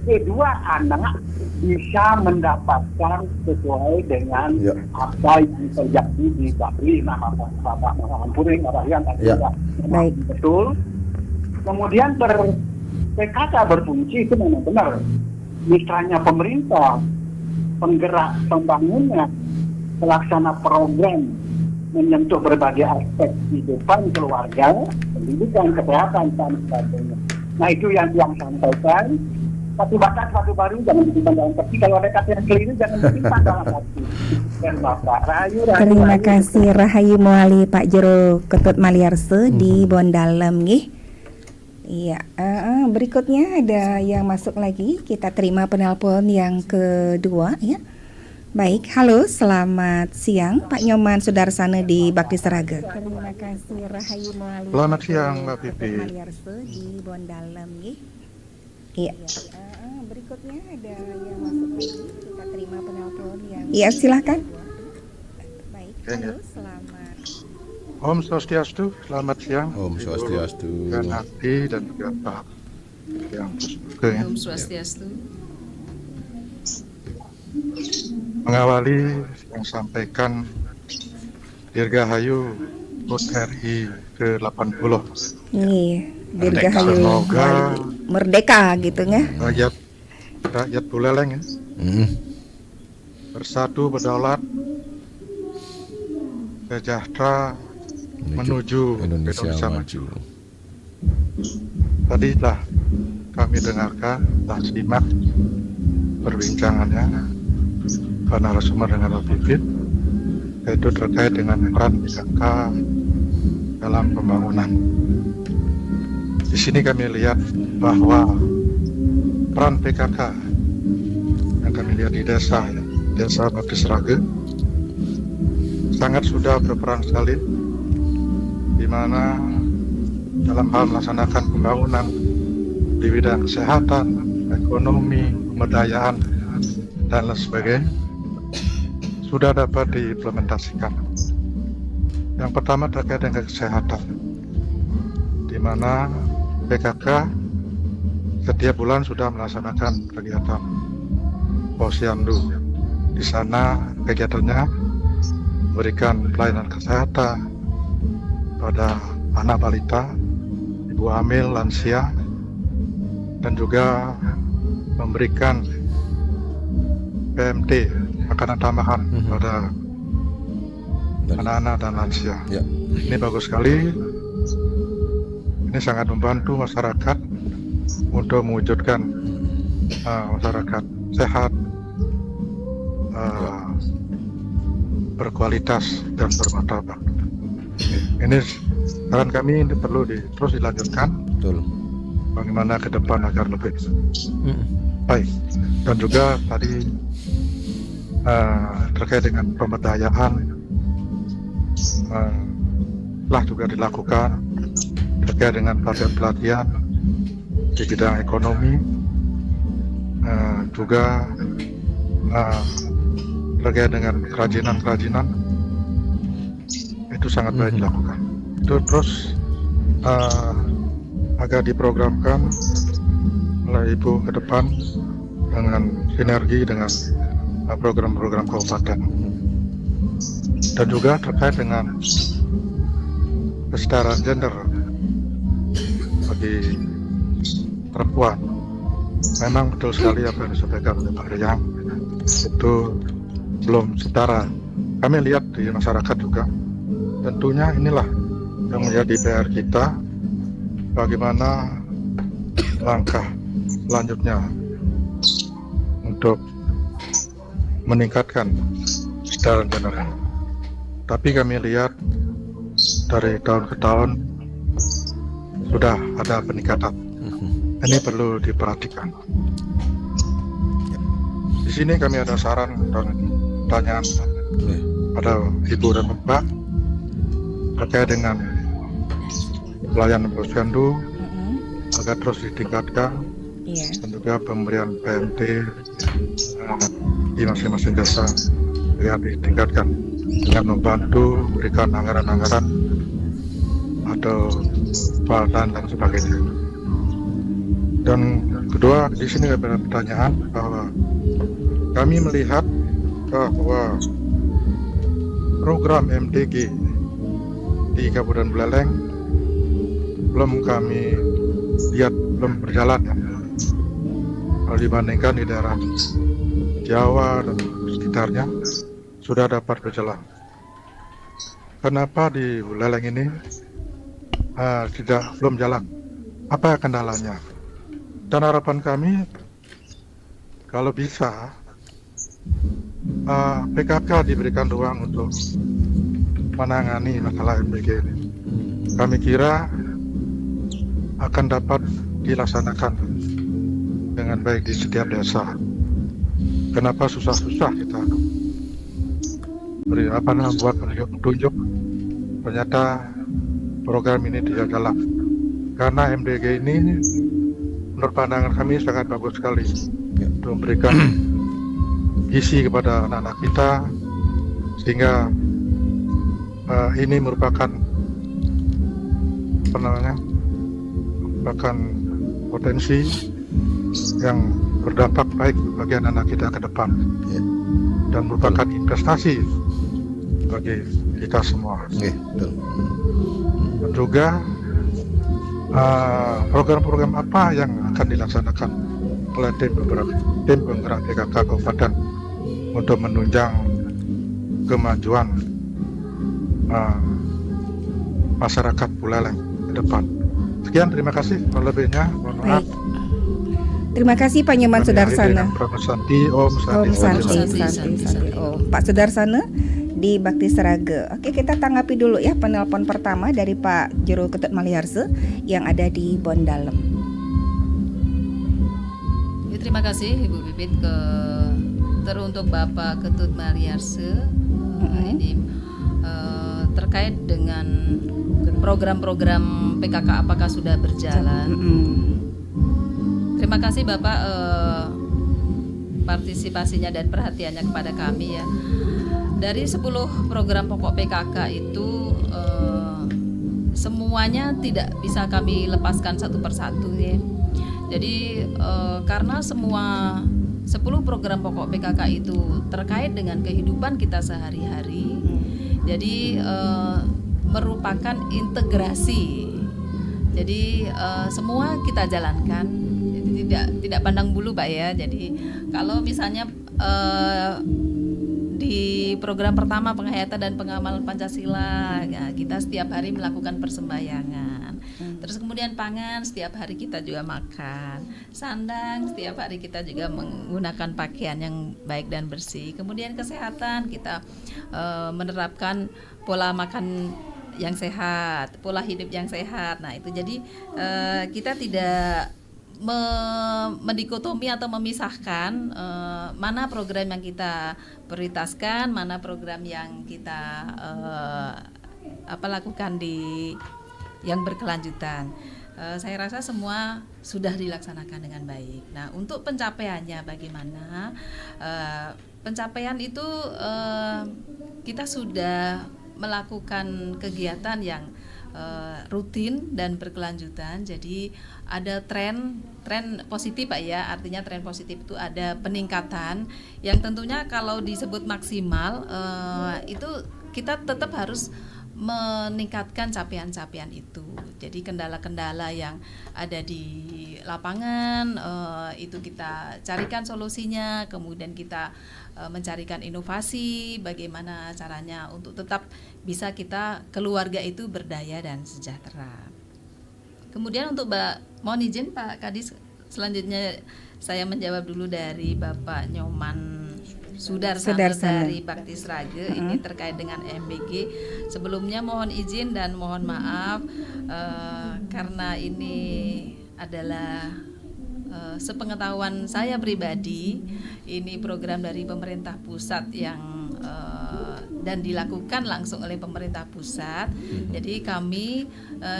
Speaker 7: kedua anak bisa mendapatkan sesuai dengan apa yang terjadi di Bali. Nah, Bapak Puring, Bapak Rian tadi juga betul. Kemudian PKK berfungsi itu memang benar. Misalnya pemerintah, penggerak pembangunan, pelaksana program menyentuh berbagai aspek kehidupan keluarga, pendidikan, kesehatan, dan sebagainya. Nah, itu yang sampaikan. Satu batas, satu baru, jangan disimpan dalam peti. Kalau ada kata yang keliru, jangan disimpan dalam peti. Dan Bapak Rahayu.
Speaker 4: Terima kasih Rahayu Muali Pak Jero Ketut Maliarse di Bondalem nggih. Iya, berikutnya ada yang masuk lagi. Kita terima penelpon yang kedua ya. Baik, halo, selamat siang Pak Nyoman Sudarsana di Bakti Seraga. Terima kasih Rahayu Muali.
Speaker 8: Selamat siang Mbak Pipi.
Speaker 4: Maliarse di Bondalem nggih. Iya. Berikutnya ada yang masuk lagi. Kita terima penelpon yang. Iya, silakan. Baik, halo, selamat.
Speaker 8: Om Swastiastu, selamat siang.
Speaker 5: Om Swastiastu.
Speaker 8: Dan hati dan juga Pak yang bersedia.
Speaker 6: Om Swastiastu.
Speaker 8: Mengawali yang sampaikan Dirgahayu HUT RI ke-80.
Speaker 4: Iya, Dirgahayu
Speaker 8: semoga
Speaker 4: merdeka gitu ya.
Speaker 8: Rakyat Buleleng ya. Bersatu berdaulat, sejahtera menuju Indonesia maju. Tadi telah kami dengarkan, telah simak perbincangannya Pak narasumber dengan Pak Pipit, yaitu terkait dengan peran PKK dalam pembangunan. Di sini kami lihat bahwa peran PKK yang kami lihat di desa Bakti Seraga sangat sudah berperan sekali, di mana dalam hal melaksanakan pembangunan di bidang kesehatan, ekonomi, pemberdayaan, dan lain sebagainya sudah dapat diimplementasikan. Yang pertama terkait dengan kesehatan, di mana PKK setiap bulan sudah melaksanakan kegiatan posyandu. Di sana kegiatannya memberikan pelayanan kesehatan pada anak balita, ibu hamil, lansia, dan juga memberikan PMT, makanan tambahan pada anak-anak dan lansia.
Speaker 5: Ya.
Speaker 8: Ini bagus sekali. Ini sangat membantu masyarakat untuk mewujudkan masyarakat sehat, berkualitas dan bermartabat. Ini saran kami ini perlu terus dilanjutkan.
Speaker 5: Betul.
Speaker 8: Bagaimana ke depan agar lebih baik. Dan juga tadi terkait dengan pemberdayaan telah juga dilakukan terkait dengan pelatihan di bidang ekonomi, juga terkait dengan kerajinan itu sangat baik dilakukan. Itu terus agar diprogramkan oleh Ibu ke depan dengan sinergi dengan program-program kabupaten. Dan juga terkait dengan kesetaraan gender bagi perempuan. Memang betul sekali apa yang disampaikan oleh Pak Riang, itu belum setara. Kami lihat di masyarakat juga, tentunya inilah yang menjadi PR kita, bagaimana langkah selanjutnya untuk meningkatkan kesetaraan gender. Tapi kami lihat dari tahun ke tahun sudah ada peningkatan. Ini perlu diperhatikan. Di sini kami ada saran dan pertanyaan pada Ibu dan Bapak terkait dengan pelayanan posyandu agar terus ditingkatkan, dan juga pemberian PMT di masing-masing desa yang ditingkatkan dengan membantu memberikan anggaran-anggaran atau pelatihan dan sebagainya. Dan kedua, di sini ada pertanyaan bahwa kami melihat bahwa program MDG di Kabupaten Buleleng belum kami lihat, belum berjalan ya. Kalau dibandingkan di daerah Jawa dan sekitarnya sudah dapat berjalan. Kenapa di Buleleng ini belum jalan? Apa kendalanya? Dan harapan kami kalau bisa PKK diberikan ruang untuk menangani masalah MDG ini. Kami kira akan dapat dilaksanakan dengan baik di setiap desa. Kenapa susah-susah kita buat petunjuk? Ternyata program ini tidak jalan. Karena MDG ini menurut pandangan kami sangat bagus sekali untuk memberikan gizi kepada anak-anak kita, sehingga ini merupakan potensi yang berdampak baik bagi anak-anak kita ke depan, dan merupakan investasi bagi kita semua. Dan juga program-program apa yang akan dilaksanakan oleh tim penggerak PKK Kabupaten untuk menunjang kemajuan masyarakat Buleleng ke depan. Sekian, terima kasih. Lebihnya mohon maaf.
Speaker 4: Terima kasih Pak Nyoman Sudarsana.
Speaker 8: Om Santi.
Speaker 4: Pak Sudarsana di Bakti Seraga. Oke, kita tanggapi dulu ya penelpon pertama dari Pak Jero Ketut Maliarse yang ada di Bondalem.
Speaker 6: Ya, terima kasih Ibu Pipit teruntuk Bapak Ketut Maliarse. Ini terkait dengan program-program PKK apakah sudah berjalan. Terima kasih Bapak partisipasinya dan perhatiannya kepada kami ya. Dari 10 program pokok PKK itu semuanya tidak bisa kami lepaskan satu persatu ya. Jadi karena semua 10 program pokok PKK itu terkait dengan kehidupan kita sehari-hari, jadi merupakan integrasi. Jadi semua kita jalankan, tidak pandang bulu Pak ya. Jadi kalau misalnya di program pertama penghayatan dan pengamalan Pancasila ya, kita setiap hari melakukan persembahyangan. Terus kemudian pangan, setiap hari kita juga makan. Sandang, setiap hari kita juga menggunakan pakaian yang baik dan bersih. Kemudian kesehatan, kita menerapkan pola makan yang sehat, pola hidup yang sehat. Nah itu jadi kita tidak mendikotomi atau memisahkan mana program yang kita prioritaskan, mana program yang kita lakukan di yang berkelanjutan. Saya rasa semua sudah dilaksanakan dengan baik. Nah, untuk pencapaiannya bagaimana? Pencapaian itu kita sudah melakukan kegiatan yang rutin dan berkelanjutan. Jadi ada tren positif Pak ya. Artinya tren positif itu ada peningkatan yang tentunya kalau disebut maksimal itu kita tetap harus meningkatkan capaian-capaian itu. Jadi kendala-kendala yang ada di lapangan itu kita carikan solusinya, kemudian kita mencarikan inovasi bagaimana caranya untuk tetap bisa kita keluarga itu berdaya dan sejahtera. Kemudian untuk mohon izin Pak Kadis, selanjutnya saya menjawab dulu dari Bapak Nyoman Sudarsana dari Bakti Srage. Ini terkait dengan MBG. Sebelumnya mohon izin dan mohon maaf karena ini adalah sepengetahuan saya pribadi, ini program dari pemerintah pusat yang dan dilakukan langsung oleh pemerintah pusat. Jadi kami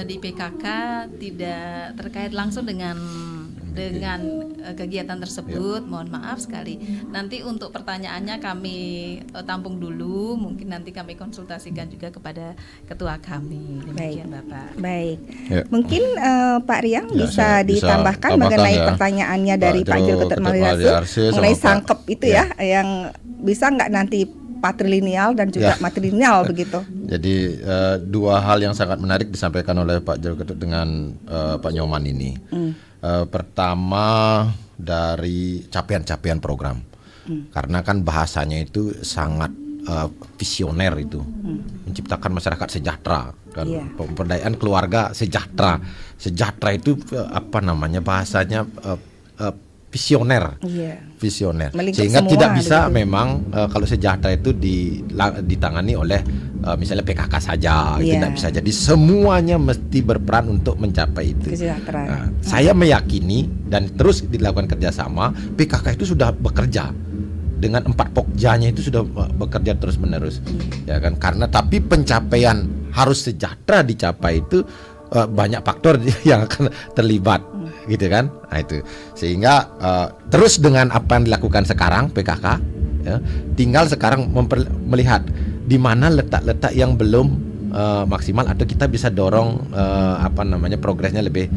Speaker 6: di PKK tidak terkait langsung dengan kegiatan tersebut. Mohon maaf sekali. Nanti untuk pertanyaannya kami tampung dulu. Mungkin nanti kami konsultasikan juga kepada ketua kami. Demikian Bapak.
Speaker 4: Baik. Ya. Mungkin Pak Riang bisa ditambahkan mengenai pertanyaannya dari Pak Jul Ketut Maliarse mengenai sangkep itu ya, yang bisa nggak nanti patrilineal dan juga matrilineal begitu.
Speaker 5: Jadi dua hal yang sangat menarik disampaikan oleh Pak Jul Ketut dengan Pak Nyoman ini. Pertama dari capaian-capaian program, karena kan bahasanya itu sangat visioner itu, menciptakan masyarakat sejahtera dan pemberdayaan keluarga sejahtera. Sejahtera itu bahasanya visioner, visioner. Sehingga tidak bisa memang kalau sejahtera itu ditangani oleh misalnya PKK saja, tidak bisa. Jadi semuanya mesti berperan untuk mencapai itu. Nah, saya meyakini dan terus dilakukan kerjasama. PKK itu sudah bekerja dengan 4 pokjanya itu sudah bekerja terus menerus, ya kan? Karena tapi pencapaian harus sejahtera dicapai itu banyak faktor yang akan terlibat, gitu kan? Nah itu sehingga terus dengan apa yang dilakukan sekarang PKK, ya, tinggal sekarang melihat di mana letak-letak yang belum maksimal atau kita bisa dorong progresnya lebih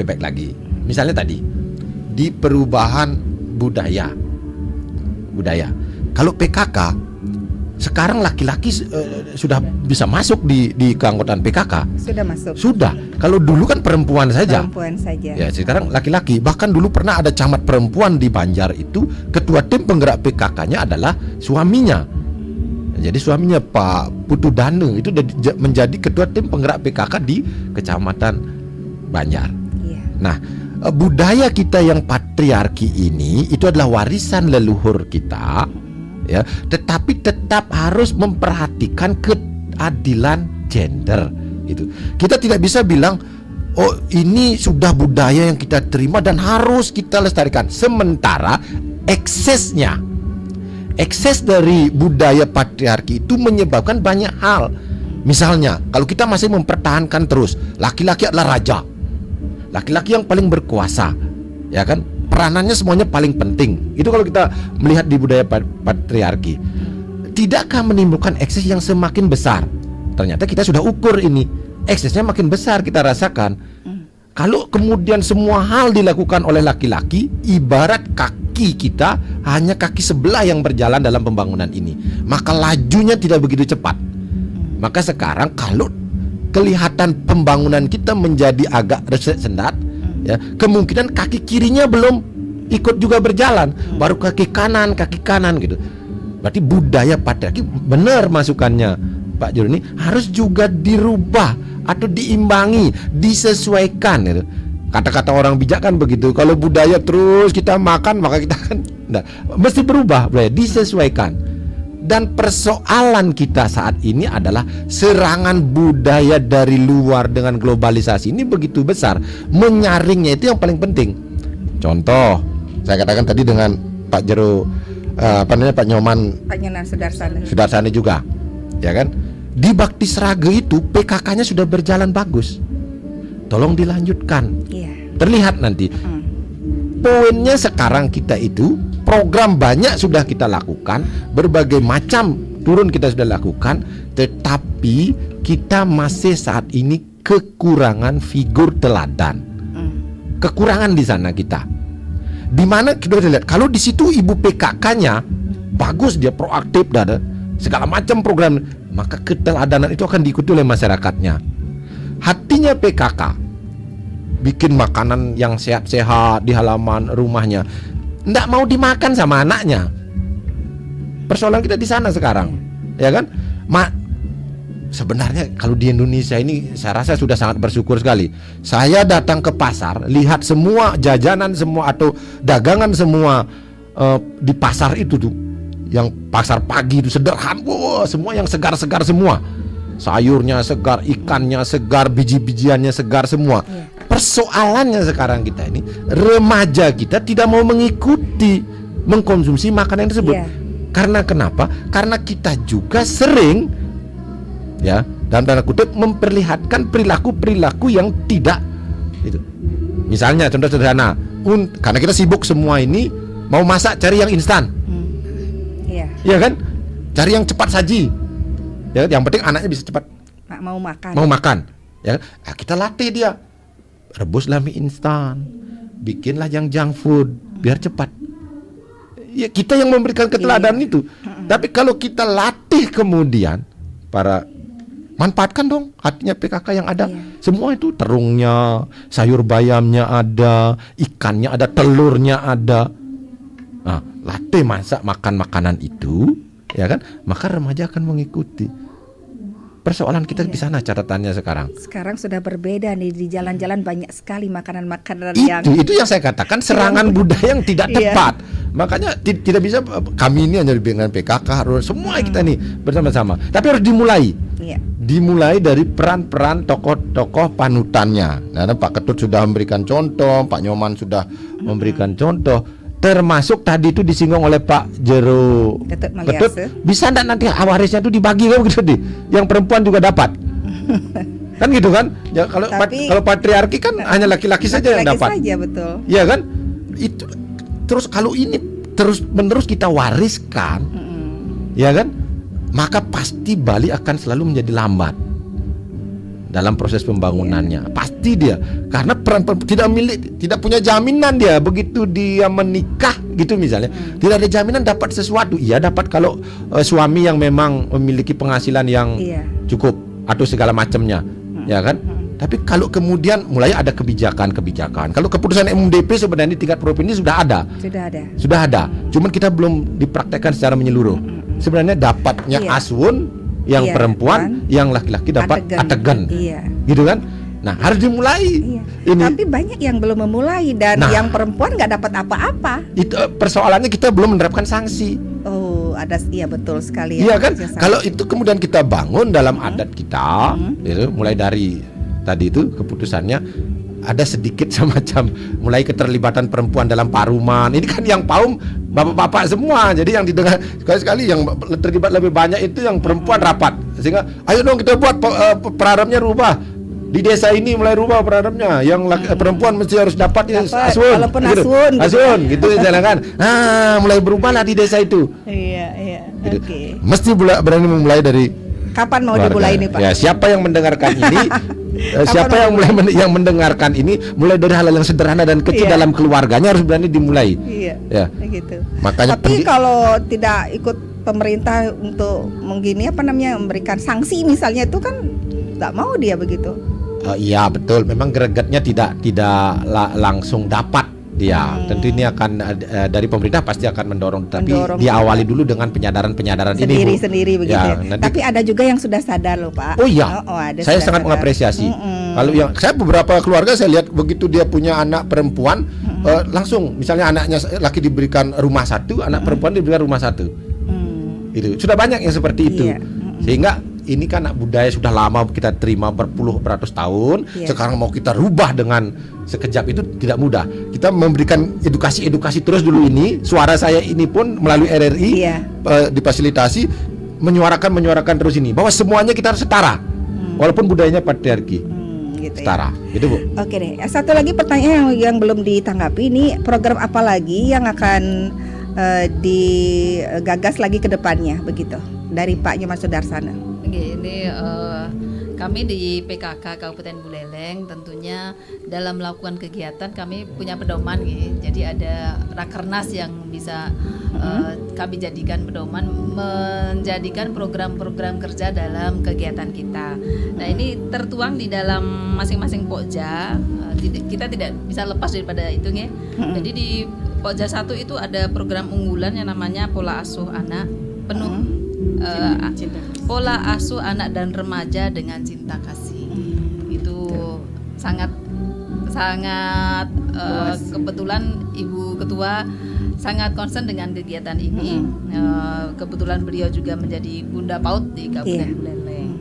Speaker 5: baik lagi. Misalnya tadi di perubahan budaya. Kalau PKK sekarang laki-laki sudah bisa masuk di keanggotaan PKK.
Speaker 4: Sudah masuk.
Speaker 5: Sudah. Kalau dulu kan perempuan saja.
Speaker 4: Ya,
Speaker 5: sekarang laki-laki. Bahkan dulu pernah ada camat perempuan di Banjar itu, ketua tim penggerak PKK-nya adalah suaminya. Jadi suaminya Pak Putu Dane itu menjadi ketua tim penggerak PKK di Kecamatan Banjar. Nah, budaya kita yang patriarki ini itu adalah warisan leluhur kita. Ya, tetapi tetap harus memperhatikan keadilan gender itu. Kita tidak bisa bilang oh ini sudah budaya yang kita terima dan harus kita lestarikan, sementara ekses dari budaya patriarki itu menyebabkan banyak hal. Misalnya, kalau kita masih mempertahankan terus laki-laki adalah raja, laki-laki yang paling berkuasa, ya kan? Peranannya semuanya paling penting. Itu kalau kita melihat di budaya patriarki. Tidakkah menimbulkan ekses yang semakin besar? Ternyata kita sudah ukur ini, eksesnya makin besar kita rasakan. Kalau kemudian semua hal dilakukan oleh laki-laki, ibarat kaki kita hanya kaki sebelah yang berjalan dalam pembangunan ini, maka lajunya tidak begitu cepat. Maka sekarang kalau kelihatan pembangunan kita menjadi agak sendat, ya, kemungkinan kaki kirinya belum ikut juga berjalan, baru kaki kanan gitu. Berarti budaya patriarki, benar masukannya Pak Juru ini, harus juga dirubah atau diimbangi, disesuaikan gitu. Kata-kata orang bijak kan begitu. Kalau budaya terus kita makan, maka kita kan mesti berubah, disesuaikan. Dan persoalan kita saat ini adalah serangan budaya dari luar dengan globalisasi ini begitu besar. Menyaringnya itu yang paling penting. Contoh, saya katakan tadi dengan Pak Jero, Pak Nyoman Sudarsana juga, ya kan? Di Bakti Srage itu PKK-nya sudah berjalan bagus. Tolong dilanjutkan. Terlihat nanti. Poinnya sekarang kita itu program banyak sudah kita lakukan, berbagai macam turun kita sudah lakukan, tetapi kita masih saat ini kekurangan figur teladan. Kekurangan di sana kita. Di mana kita lihat kalau di situ ibu PKK-nya bagus, dia proaktif, ada segala macam program, maka keteladanan itu akan diikuti oleh masyarakatnya. Hatinya PKK bikin makanan yang sehat-sehat di halaman rumahnya, nggak mau dimakan sama anaknya. Persoalan kita di sana sekarang, ya kan? Sebenarnya kalau di Indonesia ini saya rasa sudah sangat bersyukur sekali. Saya datang ke pasar, lihat semua jajanan semua atau dagangan semua di pasar itu tuh, yang pasar pagi itu sederhana, semua yang segar-segar semua. Sayurnya segar, ikannya segar, biji-bijiannya segar semua. Persoalannya sekarang kita ini, remaja kita tidak mau mengikuti mengkonsumsi makanan tersebut. Karena kenapa? Karena kita juga sering, ya, dalam tanda kutip, memperlihatkan perilaku-perilaku yang tidak itu. Misalnya contoh sederhana, karena kita sibuk semua ini mau masak cari yang instan. Iya kan? Cari yang cepat saji. Ya, yang penting anaknya bisa cepat mau makan. Ya, kita latih dia. Rebuslah mie instan, bikinlah yang junk food biar cepat. Ya, kita yang memberikan keteladanan itu. Tapi kalau kita latih kemudian manfaatkan dong hatinya PKK yang ada. Semua itu terungnya, sayur bayamnya ada, ikannya ada, telurnya ada. Nah, latih masak makan makanan itu, ya kan? Maka remaja akan mengikuti. Persoalan kita di sana catatannya sekarang. Sekarang sudah berbeda nih, di jalan-jalan banyak sekali makanan-makanan itu yang saya katakan serangan budaya yang tidak tepat. Makanya tidak bisa kami ini hanya dengan PKK, harus semua kita nih bersama-sama. Tapi harus dimulai. Dimulai dari peran-peran tokoh-tokoh panutannya. Nah, Pak Ketut sudah memberikan contoh, Pak Nyoman sudah memberikan contoh. Termasuk tadi itu disinggung oleh Pak Jero Ketut, bisa enggak nanti warisnya itu dibagi kan gitu yang perempuan juga dapat. Kan gitu kan? Ya, kalau patriarki kan hanya laki-laki saja yang dapat. Saja, betul. Ya kan? Itu terus kalau ini terus-menerus kita wariskan, ya kan? Maka pasti Bali akan selalu menjadi lambat dalam proses pembangunannya. Pasti dia, karena tidak punya jaminan dia begitu dia menikah gitu misalnya. Tidak ada jaminan dapat sesuatu. Iya dapat kalau suami yang memang memiliki penghasilan yang cukup atau segala macamnya, ya kan? Tapi kalau kemudian mulai ada kebijakan. Kalau keputusan MDP sebenarnya di tingkat provinsi sudah ada. Cuman kita belum dipraktekkan secara menyeluruh. Sebenarnya dapatnya Aswun yang perempuan, yang laki-laki dapat ategan. Gitu kan? Nah, harus dimulai. Ini. Tapi banyak yang belum memulai dan yang perempuan nggak dapat apa-apa. Itu persoalannya kita belum menerapkan sanksi. Oh, ada betul sekali. Iya kan? Kalau itu kemudian kita bangun dalam adat kita, gitu, mulai dari tadi itu keputusannya ada sedikit semacam mulai keterlibatan perempuan dalam paruman. Ini kan yang paum bapak-bapak semua. Jadi yang didengar sekali-sekali yang terlibat lebih banyak itu yang perempuan rapat. Sehingga ayo dong kita buat perarabnya rubah. Di desa ini mulai rubah perarabnya. Yang perempuan mesti harus dapat asun.
Speaker 4: Walaupun
Speaker 5: gitu. Asun gitu istilahnya kan. Nah, mulai berubahlah di desa itu.
Speaker 4: Iya.
Speaker 5: Gitu.
Speaker 4: Oke.
Speaker 5: Mesti berani memulai dari
Speaker 4: Kapan mau
Speaker 5: keluarga.
Speaker 4: dimulai ini, Pak?
Speaker 5: Ya, siapa yang mendengarkan ini? Siapa yang yang mendengarkan ini mulai dari hal yang sederhana dan kecil
Speaker 4: Iya.
Speaker 5: dalam keluarganya harus berani dimulai.
Speaker 4: Iya.
Speaker 5: Ya.
Speaker 4: Gitu.
Speaker 5: Makanya
Speaker 4: Tapi kalau tidak ikut pemerintah untuk memberikan sanksi misalnya itu kan nggak mau dia begitu.
Speaker 5: Iya betul. Memang gregetnya tidak langsung dapat dia. Tentu ini akan dari pemerintah pasti akan mendorong. Tapi diawali dulu dengan penyadaran ini.
Speaker 4: Sendiri begitu.
Speaker 5: Ya,
Speaker 4: Ya. Tapi ada juga yang sudah sadar loh, Pak.
Speaker 5: Oh iya.
Speaker 4: Ada
Speaker 5: Saya
Speaker 4: sudah
Speaker 5: sangat
Speaker 4: sadar.
Speaker 5: mengapresiasi. Kalau yang saya beberapa keluarga saya lihat begitu dia punya anak perempuan langsung misalnya anaknya laki diberikan rumah satu, anak perempuan diberikan rumah satu. Itu sudah banyak yang seperti itu.
Speaker 4: Iya.
Speaker 5: Sehingga ini kan budaya sudah lama kita terima beratus tahun.
Speaker 4: Iya.
Speaker 5: Sekarang mau kita rubah dengan sekejap itu tidak mudah. Kita memberikan edukasi terus dulu ini. Suara saya ini pun melalui RRI
Speaker 4: Iya.
Speaker 5: Difasilitasi menyuarakan terus ini bahwa semuanya kita harus setara. Walaupun budayanya patriarki.
Speaker 4: Gitu ya.
Speaker 5: Setara. Gitu, Bu.
Speaker 4: Oke deh. Satu lagi pertanyaan yang belum ditanggapi, ini program apa lagi yang akan digagas lagi ke depannya begitu dari Pak Nyoman Sudarsana?
Speaker 6: Oke, ini kami di PKK Kabupaten Buleleng tentunya dalam melakukan kegiatan kami punya pedoman gitu. Jadi ada rakernas yang bisa kami jadikan pedoman menjadikan program-program kerja dalam kegiatan kita. Nah, ini tertuang di dalam masing-masing pokja. Kita tidak bisa lepas daripada itu ya. Jadi di Pokja 1 itu ada program unggulan yang namanya pola asuh anak penuh pola asuh anak dan remaja dengan cinta kasih. Itu sangat kebetulan Ibu Ketua sangat concern dengan kegiatan ini. Kebetulan beliau juga menjadi Bunda PAUD di Kabupaten Buleleng.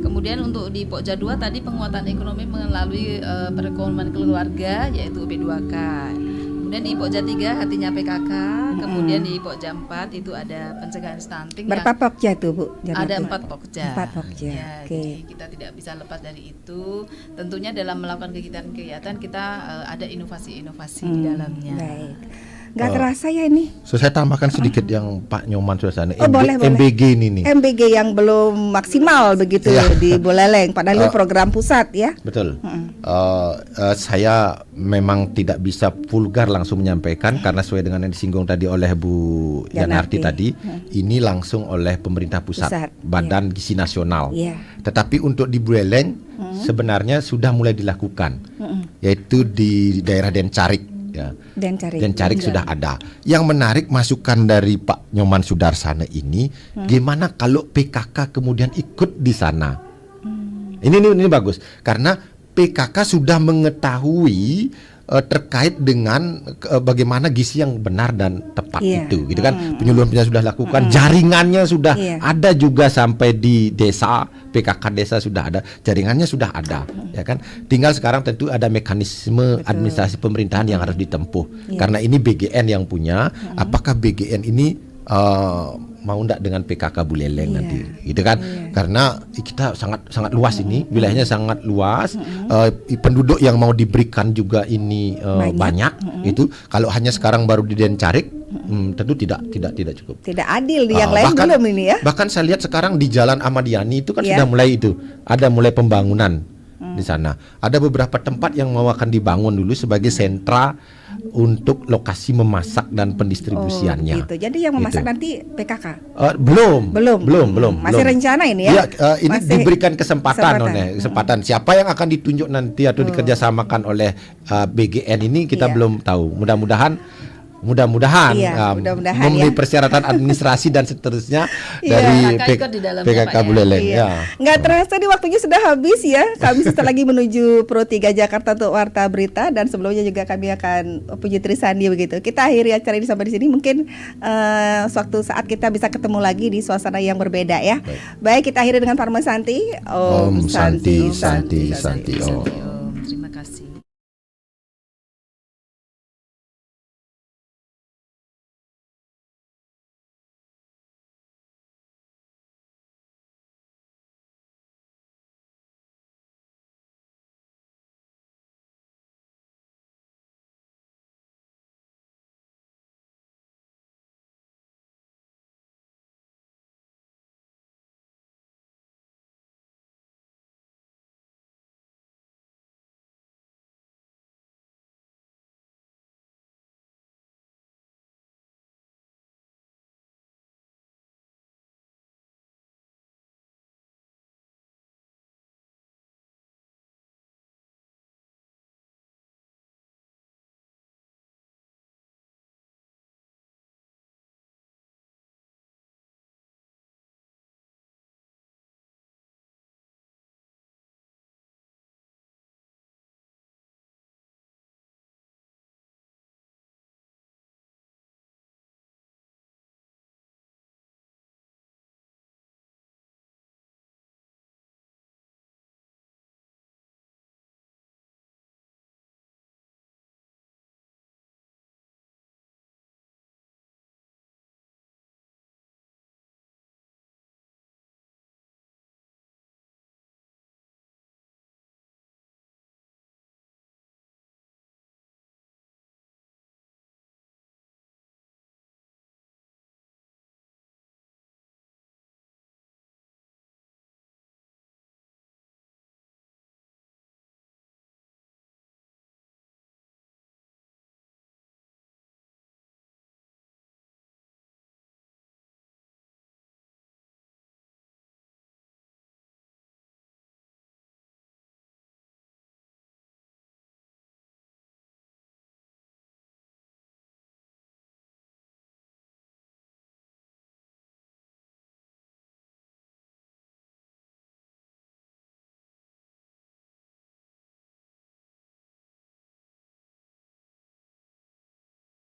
Speaker 6: Kemudian untuk di Pokja 2 tadi penguatan ekonomi melalui perekonomian keluarga yaitu P2K. Kemudian di Pokja 3 hatinya PKK, kemudian di Pokja 4 itu ada pencegahan stunting.
Speaker 4: Berapa pokja itu, Bu?
Speaker 6: Ada 4 pokja.
Speaker 4: 4 pokja.
Speaker 6: Ya,
Speaker 4: Oke.
Speaker 6: jadi kita tidak bisa lepas dari itu. Tentunya dalam melakukan kegiatan-kegiatan kita ada inovasi-inovasi di dalamnya.
Speaker 4: Baik. Nggak terasa ya ini.
Speaker 5: So, saya tambahkan sedikit yang Pak Nyoman Sudarsana.
Speaker 4: Boleh.
Speaker 5: MBG ini nih.
Speaker 4: MBG yang belum maksimal begitu di Buleleng, padahal ini program pusat ya.
Speaker 5: Betul. Saya memang tidak bisa vulgar langsung menyampaikan karena sesuai dengan yang disinggung tadi oleh Bu Yanarti tadi, ini langsung oleh pemerintah pusat. Badan Gizi Nasional. Tetapi untuk di Buleleng sebenarnya sudah mulai dilakukan, yaitu di daerah Dencarik. Ya. Dencarik sudah ada. Yang menarik masukan dari Pak Nyoman Sudarsana ini, gimana kalau PKK kemudian ikut di sana? Ini bagus karena PKK sudah mengetahui terkait dengan bagaimana gizi yang benar dan tepat itu, gitu kan? Penyuluhan sudah lakukan, jaringannya sudah ada juga sampai di desa, PKK desa sudah ada, jaringannya sudah ada, ya kan? Tinggal sekarang tentu ada mekanisme administrasi pemerintahan yang harus ditempuh, karena ini BGN yang punya. Apakah BGN ini mau ndak dengan PKK Buleleng nanti, gitu kan? Karena kita sangat luas ini, wilayahnya sangat luas, penduduk yang mau diberikan juga ini banyak. Itu kalau hanya sekarang baru di Dencarik, tentu tidak cukup.
Speaker 4: Tidak adil di yang lain belum ini ya.
Speaker 5: Bahkan saya lihat sekarang di Jalan Ahmad Yani itu kan sudah mulai ada mulai pembangunan di sana. Ada beberapa tempat yang mau akan dibangun dulu sebagai sentra untuk lokasi memasak dan pendistribusiannya.
Speaker 4: Gitu. Jadi yang memasak nanti PKK?
Speaker 5: Belum.
Speaker 4: Masih rencana ini ya?
Speaker 5: Ini masih diberikan kesempatan. Siapa yang akan ditunjuk nanti atau dikerjasamakan oleh BGN ini kita belum tahu. Mudah-mudahan memenuhi persyaratan administrasi dan seterusnya dari PKK Buleleng.
Speaker 4: Nggak terasa nih waktunya sudah habis ya. Kami sebentar lagi menuju Pro 3 Jakarta untuk Warta Berita, dan sebelumnya juga kami akan punya Trisandi begitu. Kita akhiri acara ini sampai di sini. Mungkin suatu saat kita bisa ketemu lagi di suasana yang berbeda ya. Baik, kita akhiri dengan Parma Santi. Om Santi.